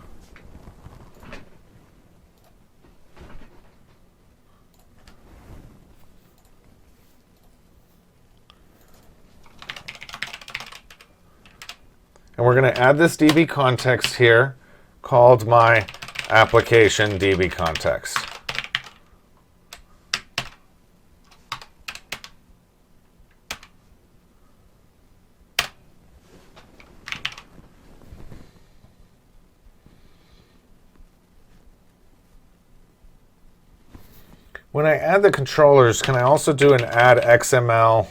And we're going to add this DB context here called my application DB context. When I add the controllers, can I also do an add XML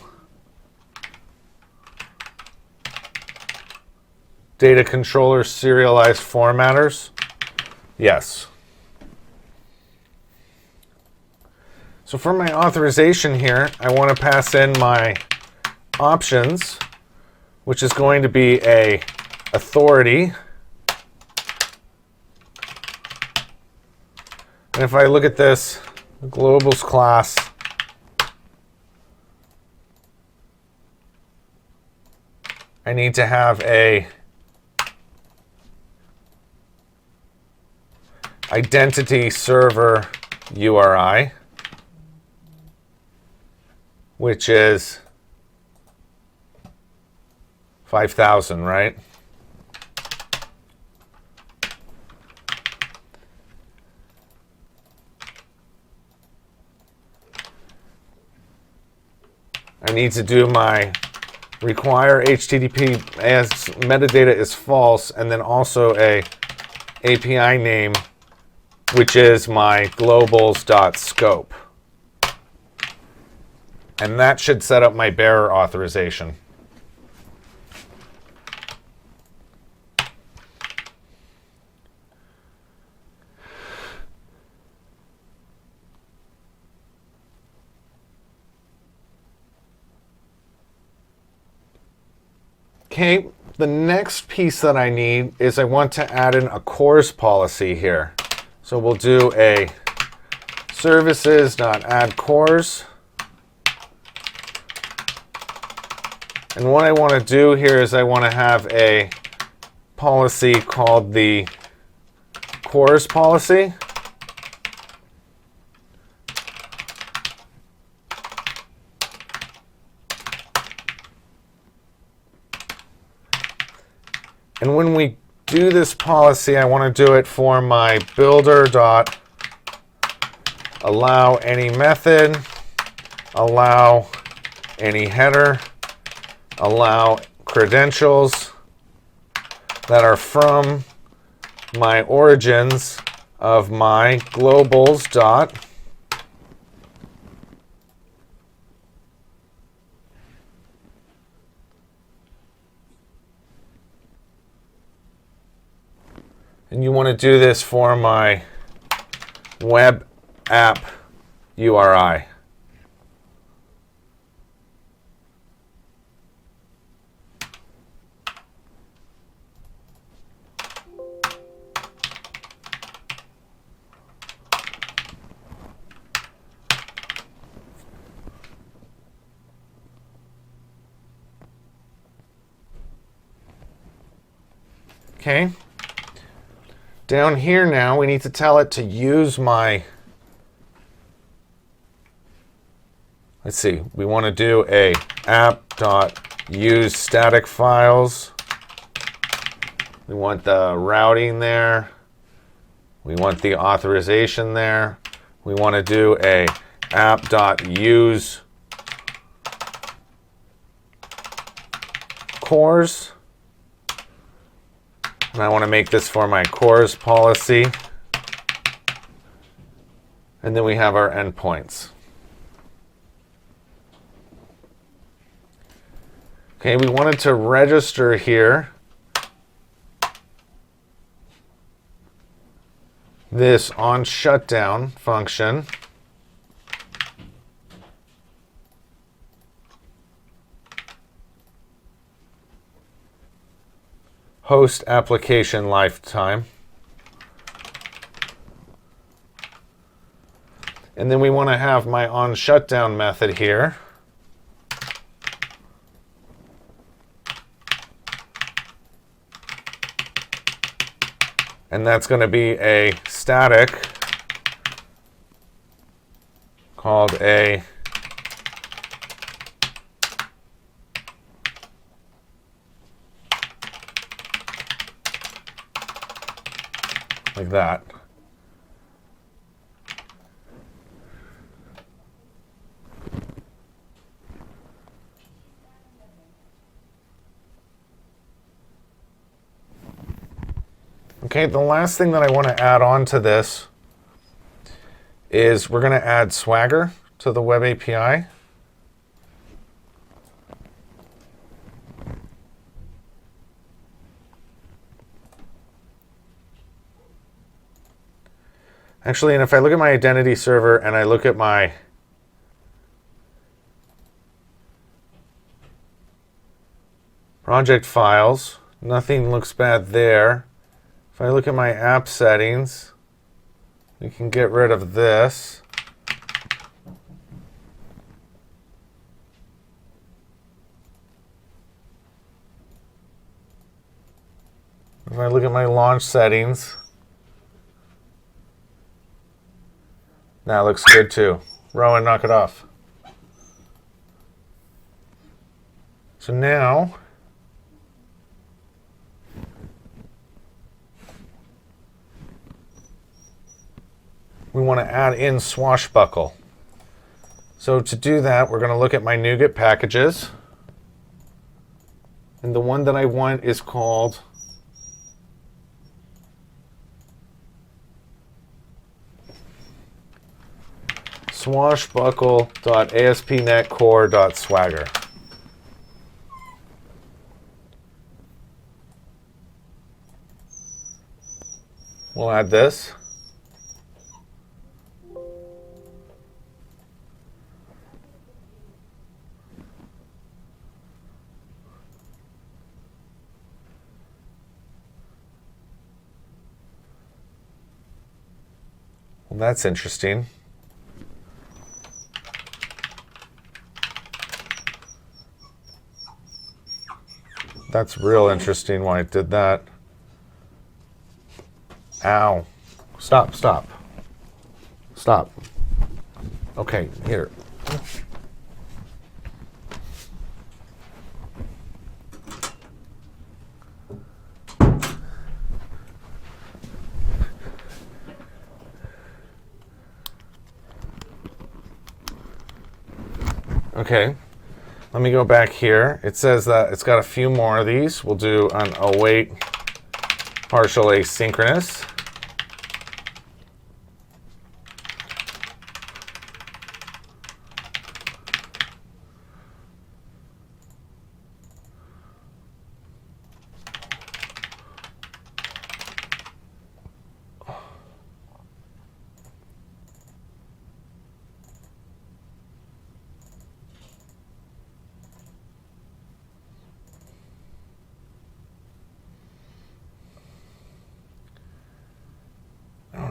data controller serialized formatters? Yes. So for my authorization here, I want to pass in my options, which is going to be a authority. And if I look at this, the globals class, I need to have a identity server URI, which is 5,000, right? need to do my require HTTP as metadata is false, and then also a API name, which is my globals.scope. And that should set up my bearer authorization. Okay, the next piece that I need is I want to add in a CORS policy here. So we'll do a services.add_CORS. And what I want to do here is I want to have a policy called the CORS policy. And when we do this policy, I want to do it for my builder.allow any method, allow any header, allow credentials that are from my origins of my globals dot. And you want to do this for my web app URI. Okay. Down here now, we need to tell it to use my, let's see, we want to do a app.use static files. We want the routing there. We want the authorization there. We want to do a app.use CORS. And I want to make this for my CORS policy. And then we have our endpoints. Okay, we wanted to register here this onShutdown function. Host application lifetime. And then we want to have my onShutdown method here. And that's going to be a static called a like that. Okay, the last thing that I want to add on to this is we're going to add Swagger to the Web API. Actually, and if I look at my identity server and I look at my project files, nothing looks bad there. If I look at my app settings, we can get rid of this. If I look at my launch settings, that looks good too. Rowan, knock it off. So now, we want to add in Swashbuckle. So to do that, we're going to look at my NuGet packages. And the one that I want is called swashbuckle.aspnetcore.swagger. We'll add this. Well, that's interesting. That's real interesting why it did that. Ow. Stop, stop. Stop. Okay, here. Okay, let me go back here. It says that it's got a few more of these. We'll do an await partial asynchronous.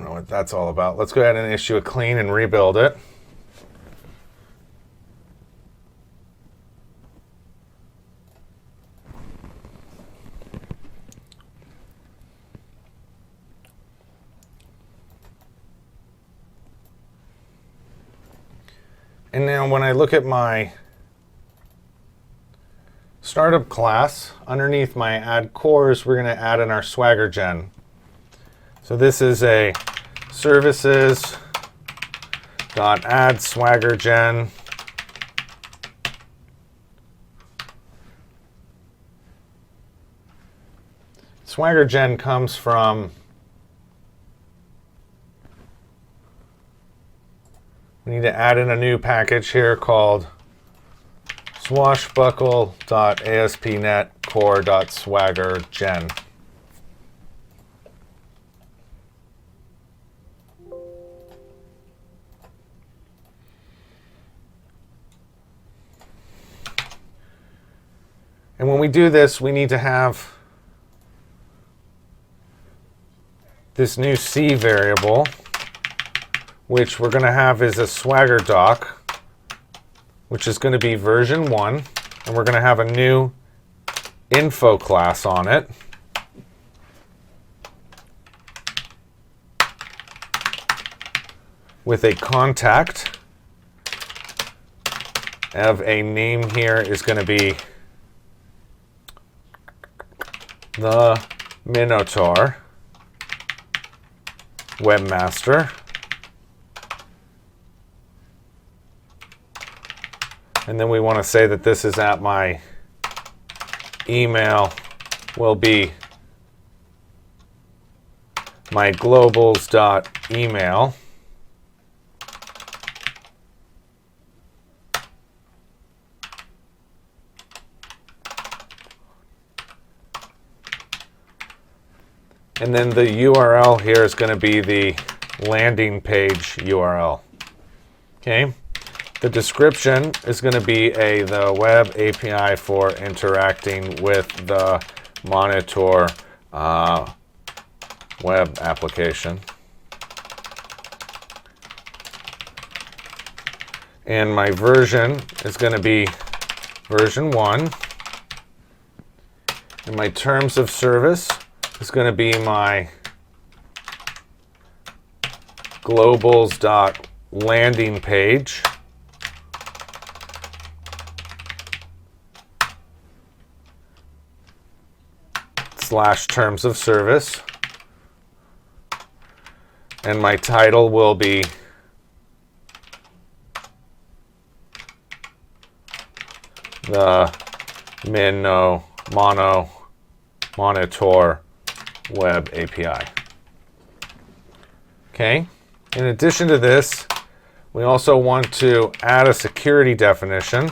What that's all about. Let's go ahead and issue a clean and rebuild it. And now when I look at my startup class, underneath my add cores, we're going to add in our Swagger gen. So this is a services.add Swagger gen. Swagger gen comes from, we need to add in a new package here called swashbuckle.aspnetcore.swagger.gen. And when we do this, we need to have this new C variable, which we're going to have is a Swagger doc, which is going to be version 1. And we're going to have a new info class on it. With a contact of a name here is going to be the Monitaur webmaster. And then we want to say that this is at my email will be my globals.email. And then the URL here is going to be the landing page URL. Okay. The description is going to be the web API for interacting with the Monitaur web application. And my version is going to be version 1. And my terms of service is going to be my globals.landing page. / terms of service. And my title will be the Monitaur Web API. Okay. In addition to this, we also want to add a security definition.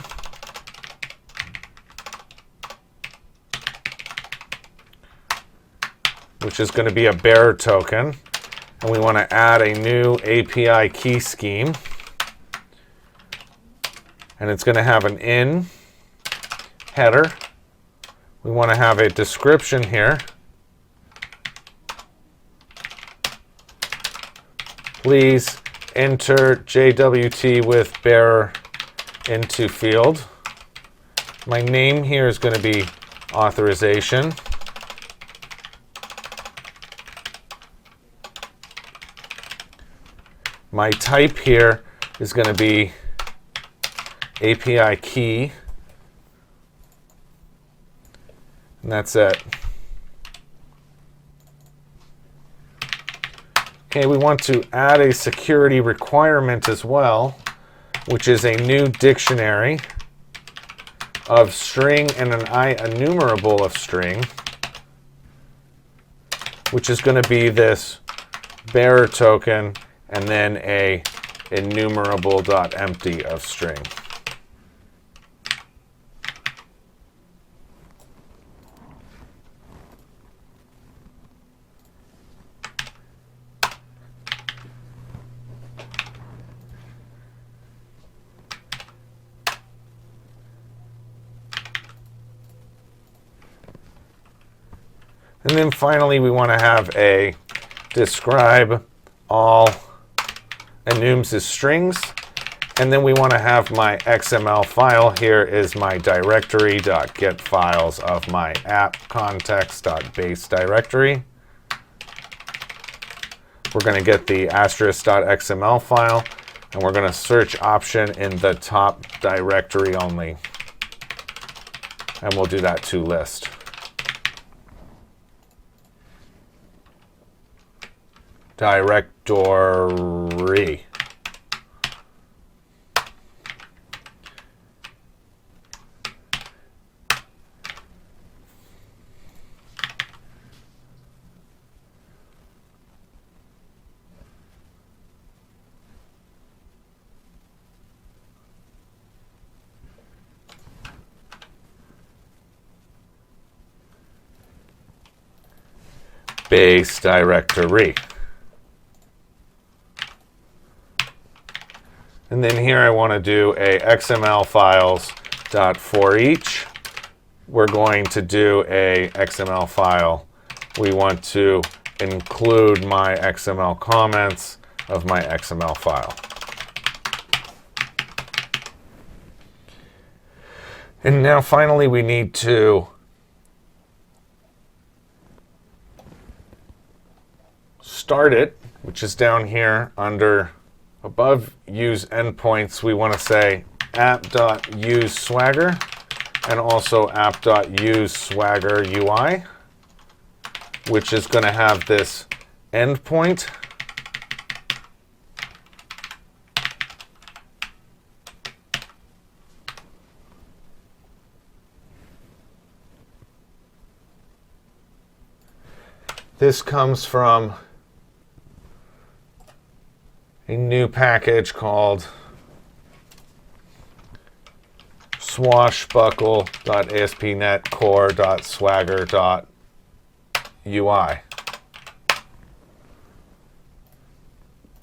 Which is going to be a bearer token. And we want to add a new API key scheme. And it's going to have an in header. We want to have a description here. Please enter JWT with bearer into field. My name here is going to be authorization. My type here is going to be API key. And that's it. Okay, we want to add a security requirement as well, which is a new dictionary of string and an enumerable of string, which is going to be this bearer token and then a enumerable.empty of string. And then finally, we want to have a describe all enums as strings. And then we want to have my XML file. Here is my directory.getFiles of my app context.base directory. We're going to get the asterisk.xml file, and we're going to search option in the top directory only. And we'll do that to list. Directory. Base directory. And then here I want to do a XML files.forEach. We're going to do a XML file. We want to include my XML comments of my XML file. And now finally we need to start it, which is down here under above use endpoints. We want to say app.useSwagger and also app.useSwagger UI, which is going to have this endpoint. This comes from a new package called swashbuckle.aspnetcore.swagger.ui.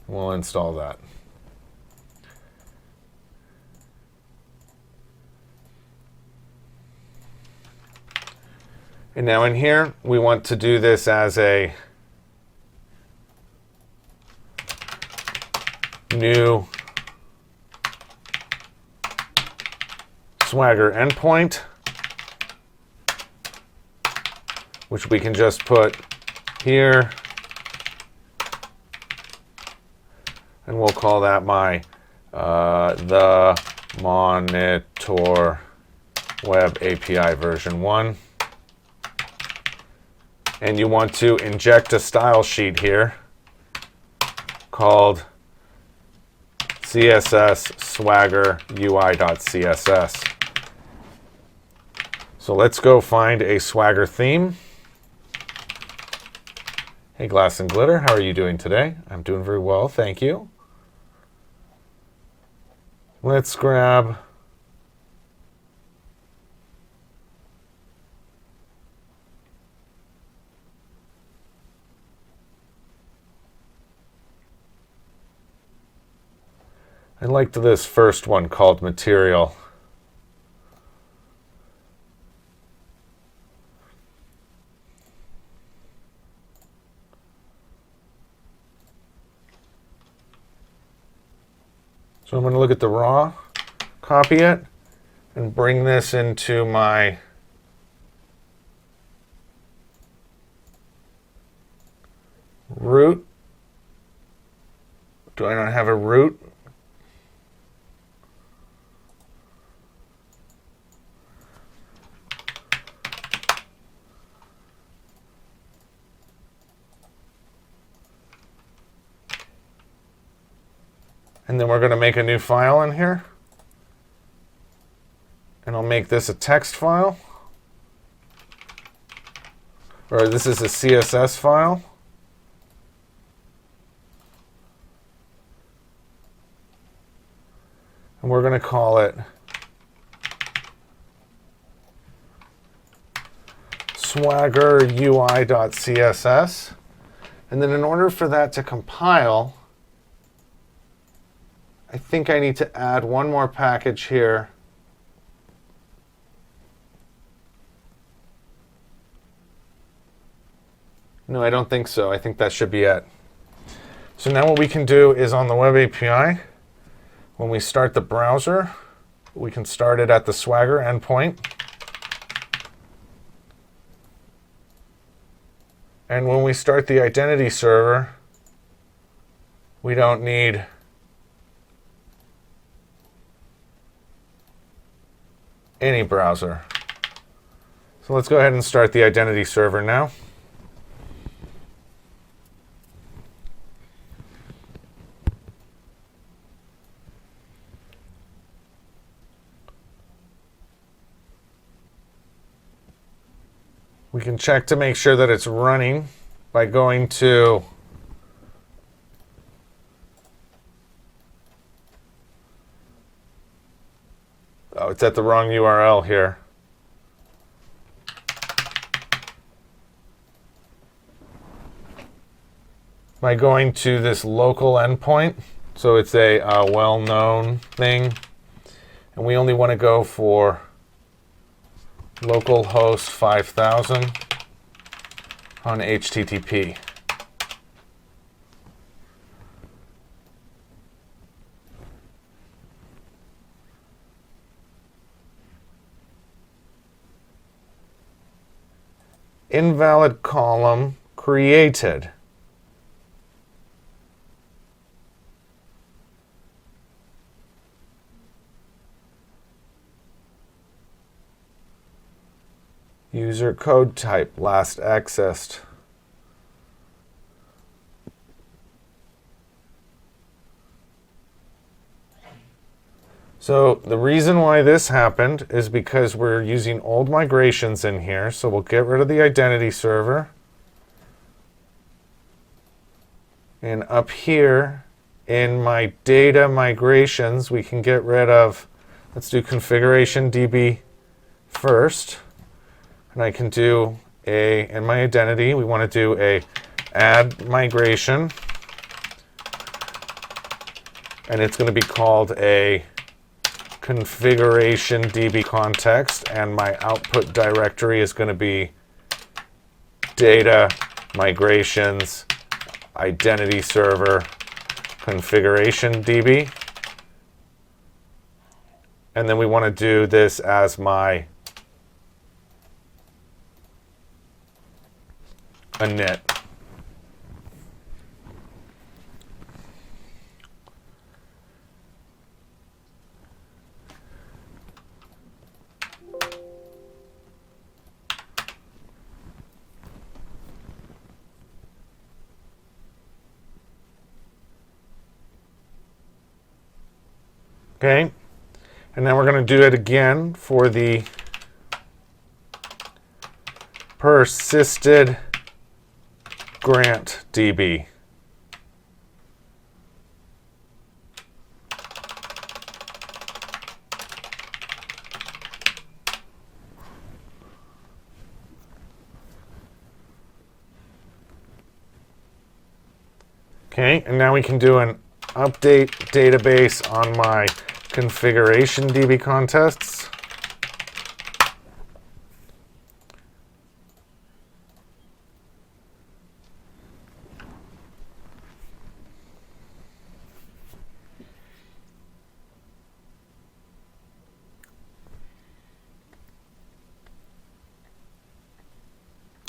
We'll install that. And now in here, we want to do this as a new Swagger endpoint, which we can just put here, and we'll call that my the Monitaur Web API version 1. And you want to inject a style sheet here called CSS Swagger UI.css. So let's go find a Swagger theme. Hey, Glass and Glitter, how are you doing today? I'm doing very well, thank you. Let's grab I liked this first one called Material. So I'm going to look at the raw, copy it, and bring this into my root. Do I not have a root? And then we're going to make a new file in here. And I'll make this a text file. Or this is a CSS file. And we're going to call it Swagger UI.css. And then in order for that to compile, I think I need to add one more package here. No, I don't think so. I think that should be it. So now what we can do is on the Web API, when we start the browser, we can start it at the Swagger endpoint. And when we start the identity server, we don't need any browser. So let's go ahead and start the identity server now. We can check to make sure that it's running by going to oh, it's at the wrong URL here. By going to this local endpoint, so it's a well-known thing, and we only want to go for localhost 5000 on HTTP. Invalid column created. User code type last accessed. So the reason why this happened is because we're using old migrations in here. So we'll get rid of the identity server. And up here in my data migrations, we can get rid of, let's do configuration DB first. And I can do in my identity, we want to do a add migration. And it's going to be called a configuration DB context. And my output directory is going to be data migrations identity server configuration DB. And then we want to do this as my init. Okay, and then we're going to do it again for the persisted grant DB. Okay, and now we can do an update database on my configuration DB contests.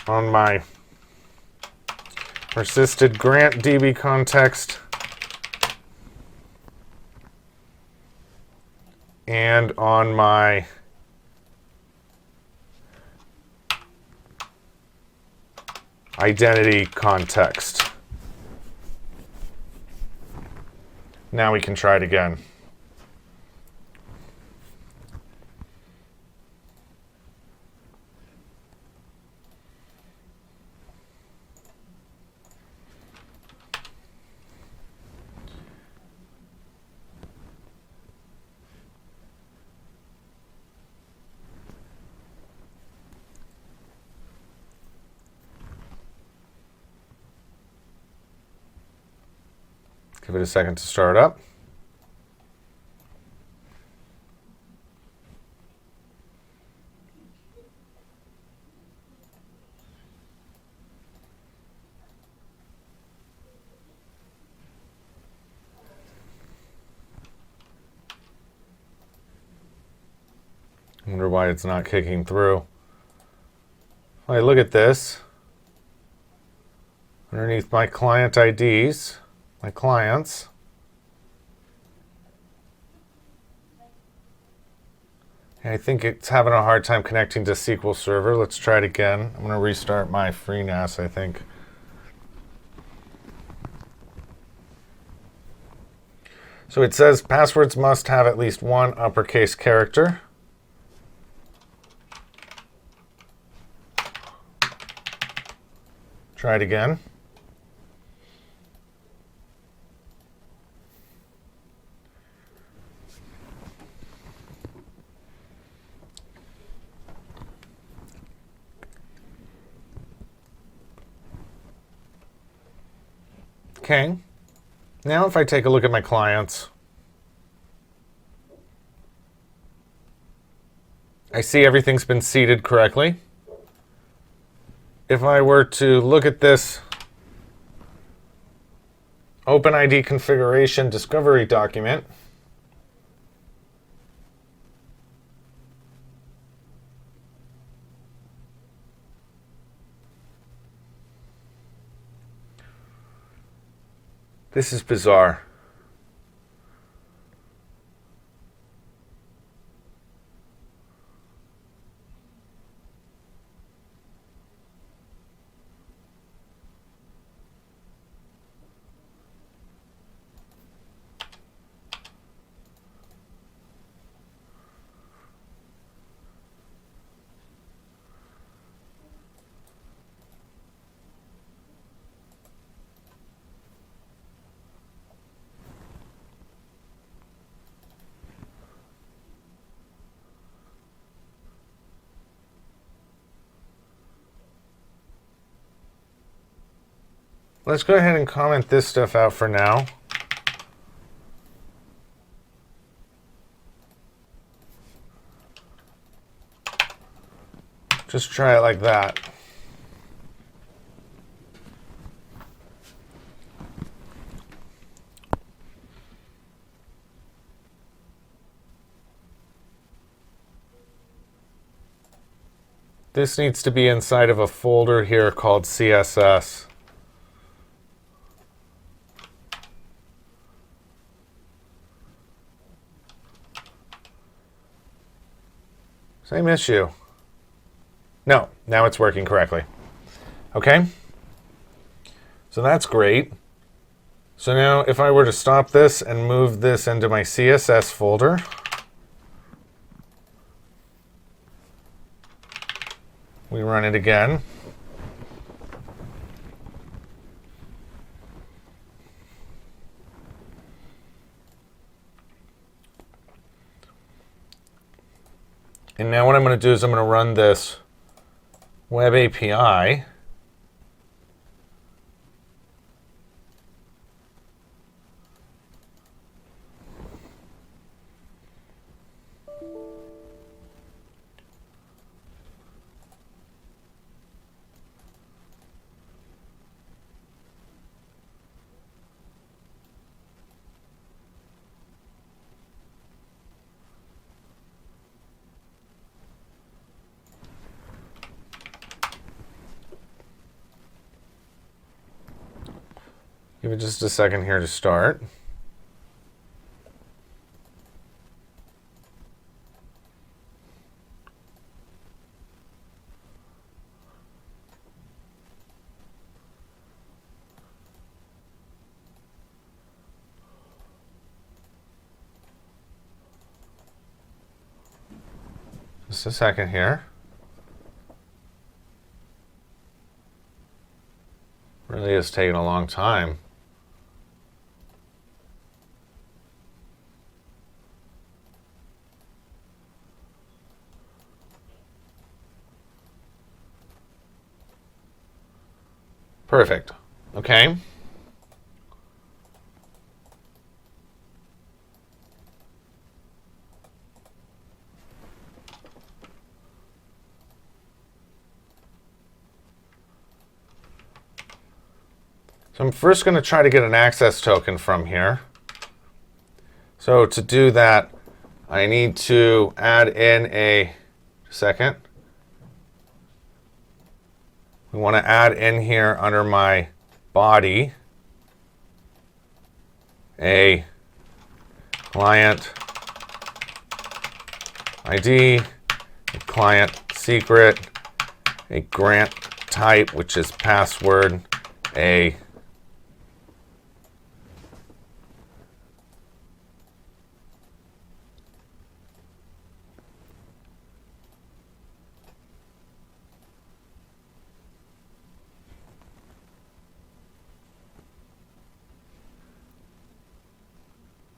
On my persisted grant DB context and on my identity context. Now we can try it again. Give it a second to start up. I wonder why it's not kicking through. If I look at this, underneath my client IDs, my clients, I think it's having a hard time connecting to SQL Server. Let's try it again. I'm going to restart my FreeNAS, I think. So it says passwords must have at least one uppercase character. Try it again. Okay, now if I take a look at my clients, I see everything's been seeded correctly. If I were to look at this OpenID configuration discovery document, this is bizarre. Let's go ahead and comment this stuff out for now. Just try it like that. This needs to be inside of a folder here called CSS. Same issue. No, now it's working correctly. Okay, so that's great. So now if I were to stop this and move this into my CSS folder, We run it again. And now what I'm going to do is I'm going to run this web API. Give it just a second here to start. Just a second here. Really is taking a long time. Perfect. Okay. So I'm first going to try to get an access token from here. So to do that, I need to add in a second. We want to add in here under my body a client ID, a client secret, a grant type, which is password, a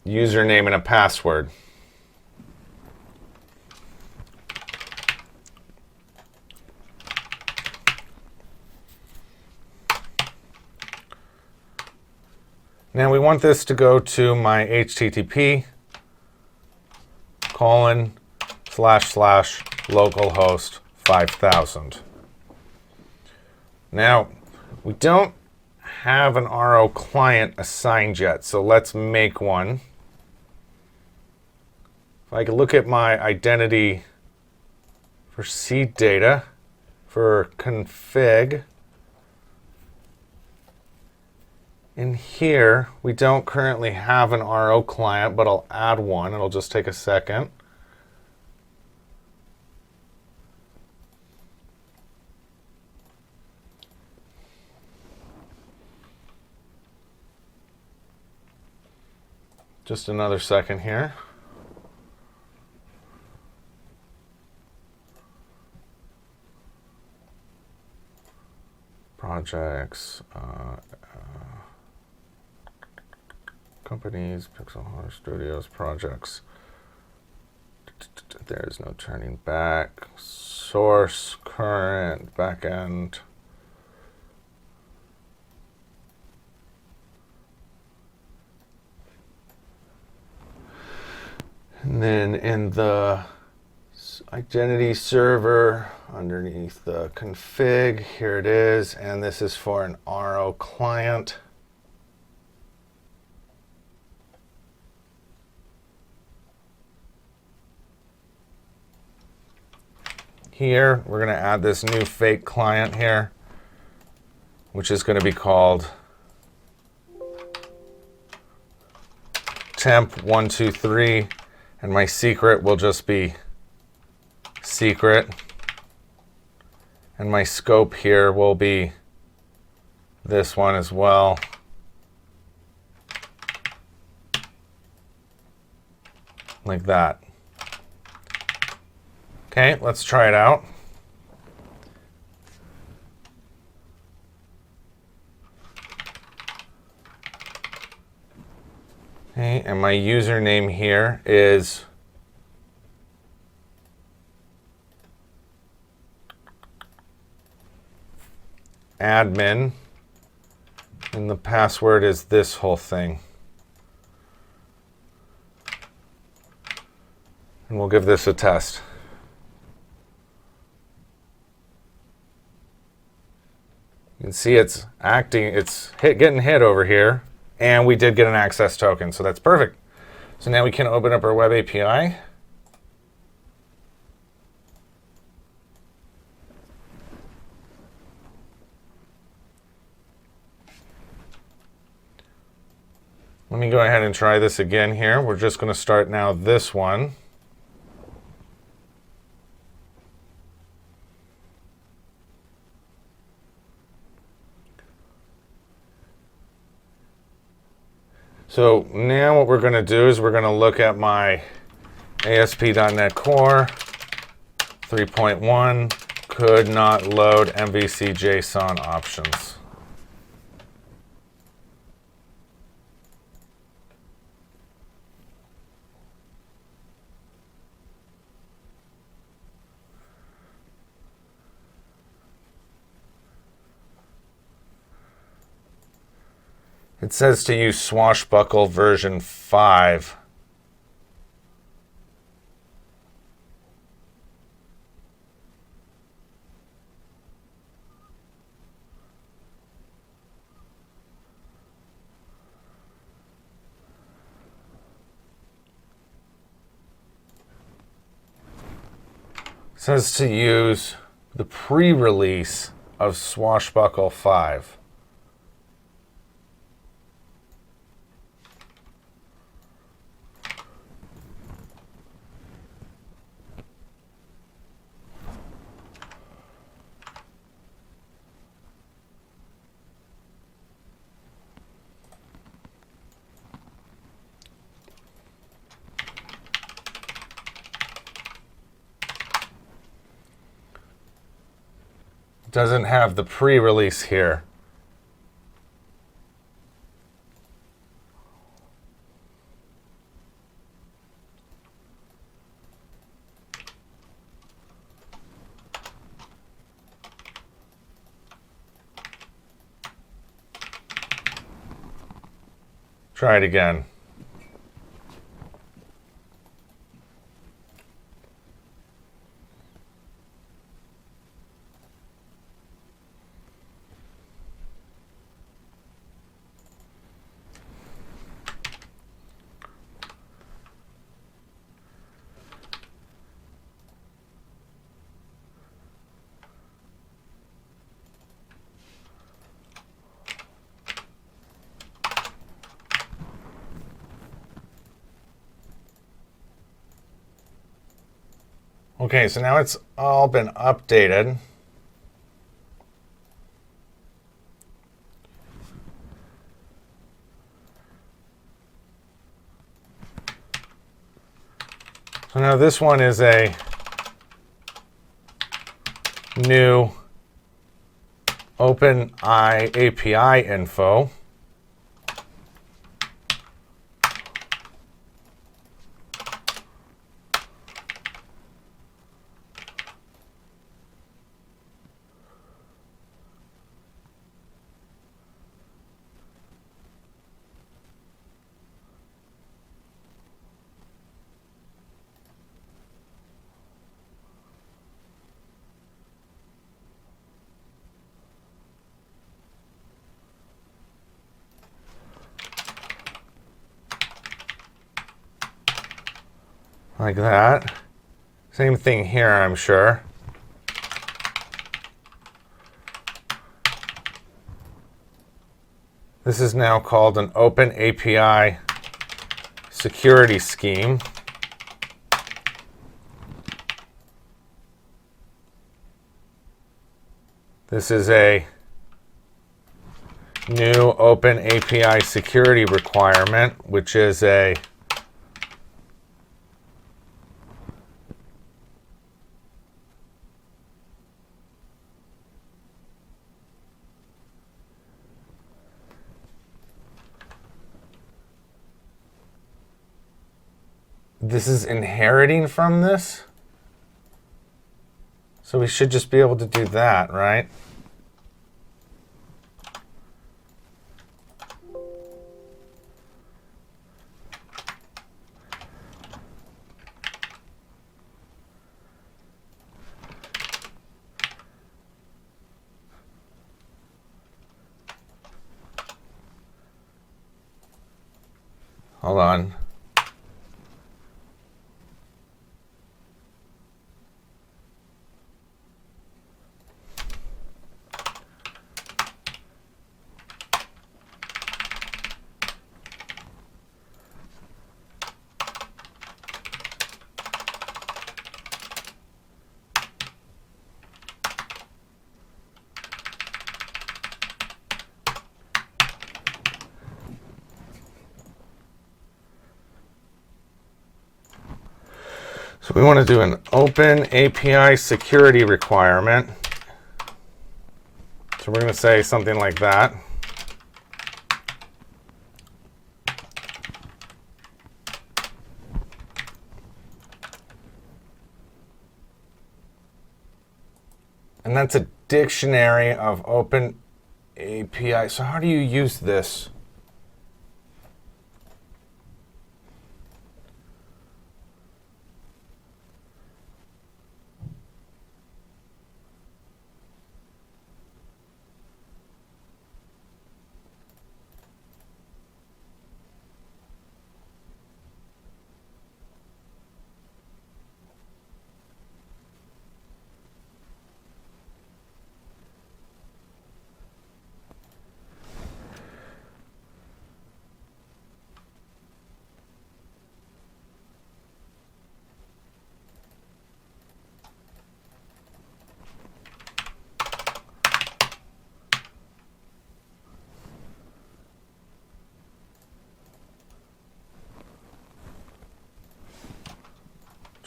username and a password. Now we want this to go to my HTTP ://localhost 5000. Now we don't have an RO client assigned yet, so let's make one. If I can look at my identity for seed data for config, in here we don't currently have an RO client, but I'll add one. It'll just take a second. Just another second here. Projects, companies, Pixel Horror Studios, projects. There is no turning back. Source, current, backend. And then in the identity server, underneath the config, here it is, and this is for an RO client. Here, we're going to add this new fake client here, which is going to be called temp123, and my secret will just be secret. And my scope here will be this one as well. Like that. Okay, let's try it out. Okay, and my username here is admin, and the password is this whole thing. And we'll give this a test. You can see it's acting, it's getting hit over here, and we did get an access token, so that's perfect. So now we can open up our web API. Let me go ahead and try this again here. We're just going to start now this one. So now what we're going to do is we're going to look at my ASP.NET Core 3.1 could not load MVC JSON options. It says to use Swashbuckle version 5. It says to use the pre-release of Swashbuckle 5. Doesn't have the pre-release here. Try it again. Okay, so now it's all been updated. So now this one is a new OpenAI API info. Like that. Same thing here, I'm sure. This is now called an Open API security scheme. This is a new Open API security requirement, which is a this is inheriting from this. So we should just be able to do that, right? Hold on. So we want to do an open API security requirement. So we're going to say something like that. And that's a dictionary of open API. So how do you use this?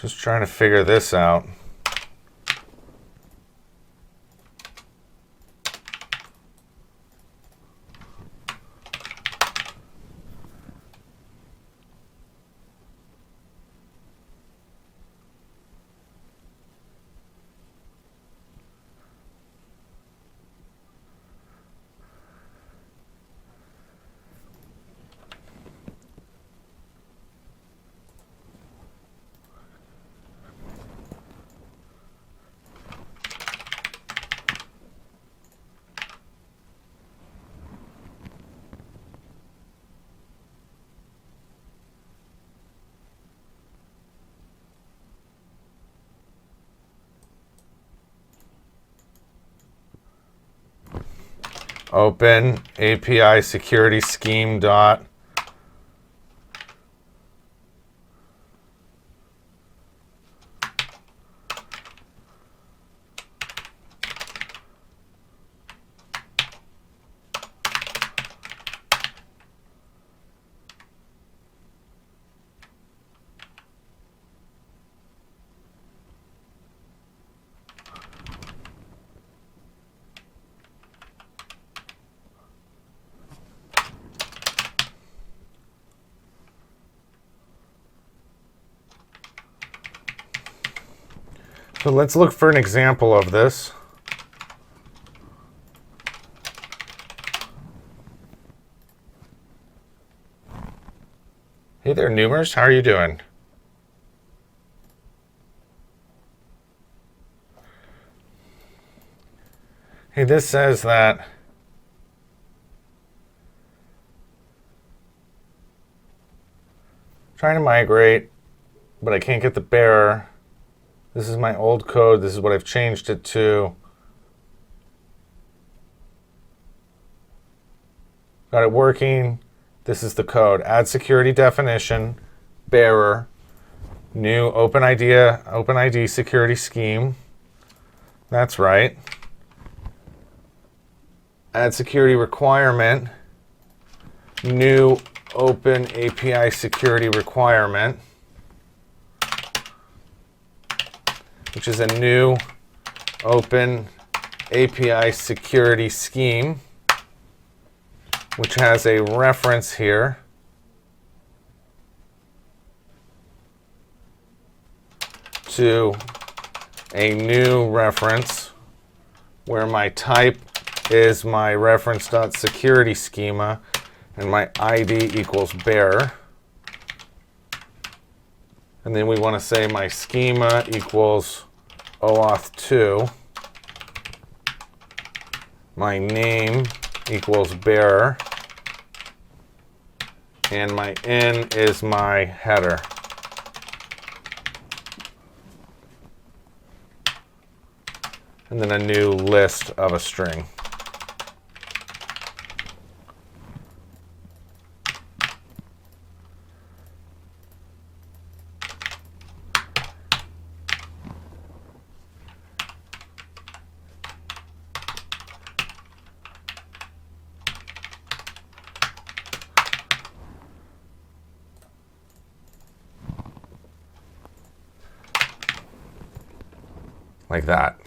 Just trying to figure this out. Open API security scheme dot So let's look for an example of this. Hey there, Noomers. How are you doing? Hey, this says that trying to migrate, but I can't get the bearer. This is my old code. This is what I've changed it to. Got it working. This is the code. Add security definition, bearer, new OpenID security scheme. That's right. Add security requirement, new open API security requirement, which is a new open API security scheme, which has a reference here. to a new reference where my type is my reference.security schema and my ID equals bearer. And then we want to say my schema equals OAuth 2. My name equals bearer. And my in is my header. And then a new list of a string. Like that.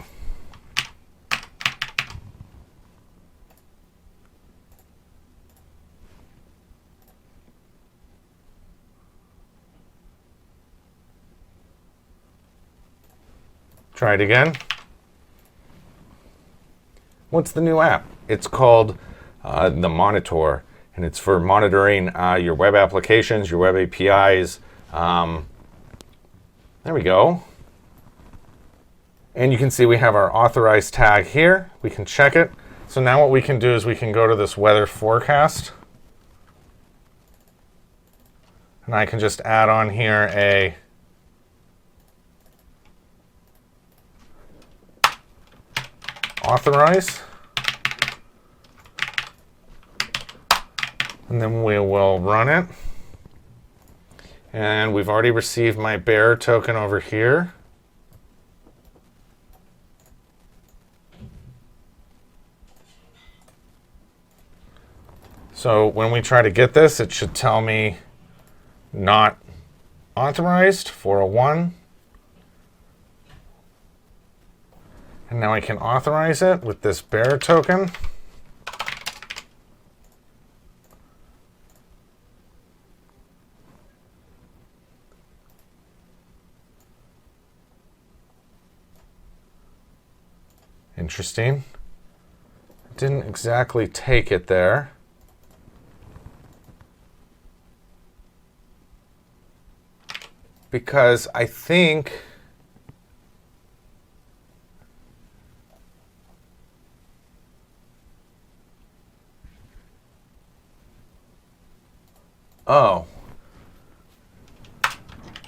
Try it again. What's the new app? It's called the Monitaur, and it's for monitoring your web applications, your web APIs. There we go. And you can see we have our authorized tag here. We can check it. So now what we can do is we can go to this weather forecast. And I can just add on here a authorize. And then we will run it. And we've already received my bearer token over here. So when we try to get this, it should tell me not authorized, 401. And now I can authorize it with this bearer token. Interesting. Didn't exactly take it there. Because I think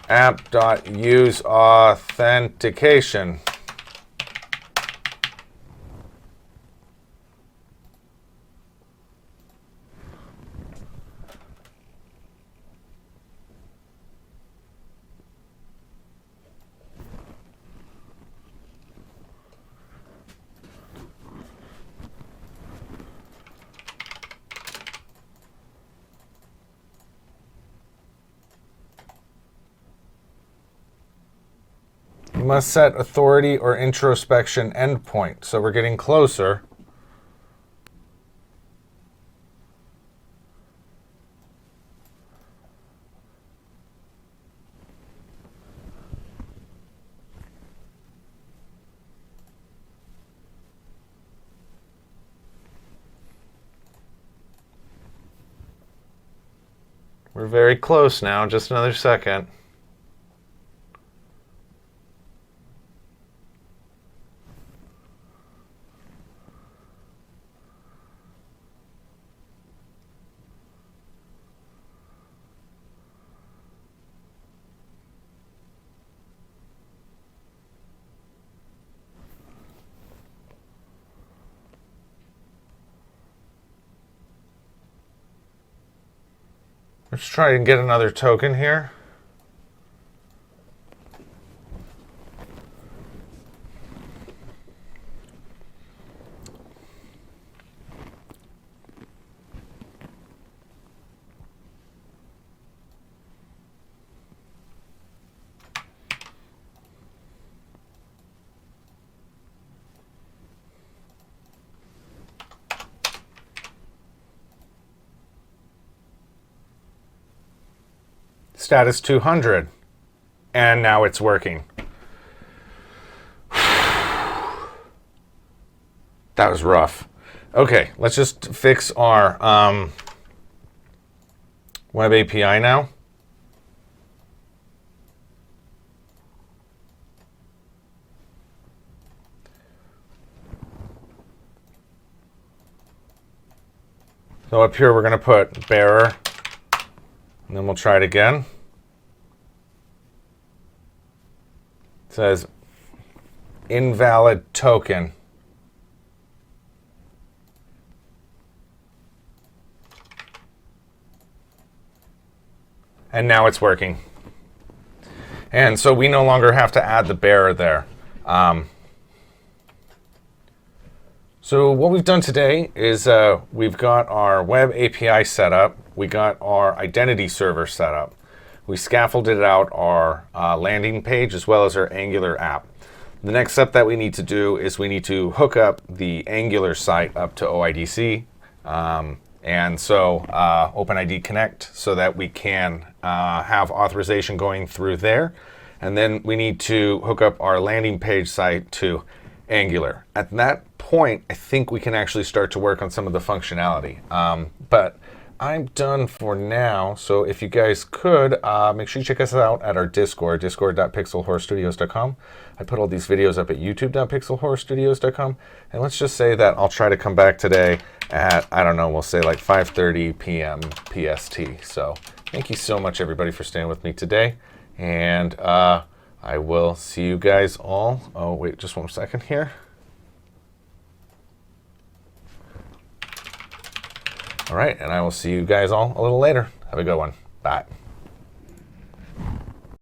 app.use authentication. You must set authority or introspection endpoint. So we're getting closer. We're very close now, just another second. Let's try and get another token here. Status 200, and now it's working. That was rough. Okay, let's just fix our web API now. So up here, we're going to put bearer, and then we'll try it again. It says invalid token. And now it's working. And so we no longer have to add the bearer there. So what we've done today is we've got our web API set up. We got our identity server set up. We scaffolded out our landing page as well as our Angular app. The next step that we need to do is we need to hook up the Angular site up to OIDC. And so OpenID Connect so that we can have authorization going through there. And then we need to hook up our landing page site to Angular. At that point, I think we can actually start to work on some of the functionality. But I'm done for now. So if you guys could, make sure you check us out at our Discord, discord.pixelhorrorstudios.com. I put all these videos up at youtube.pixelhorrorstudios.com. And let's just say that I'll try to come back today at, I don't know, we'll say like 5:30 p.m. PST. So thank you so much, everybody, for staying with me today. And I will see you guys all. Oh, wait, just 1 second here. All right, and I will see you guys all a little later. Have a good one. Bye.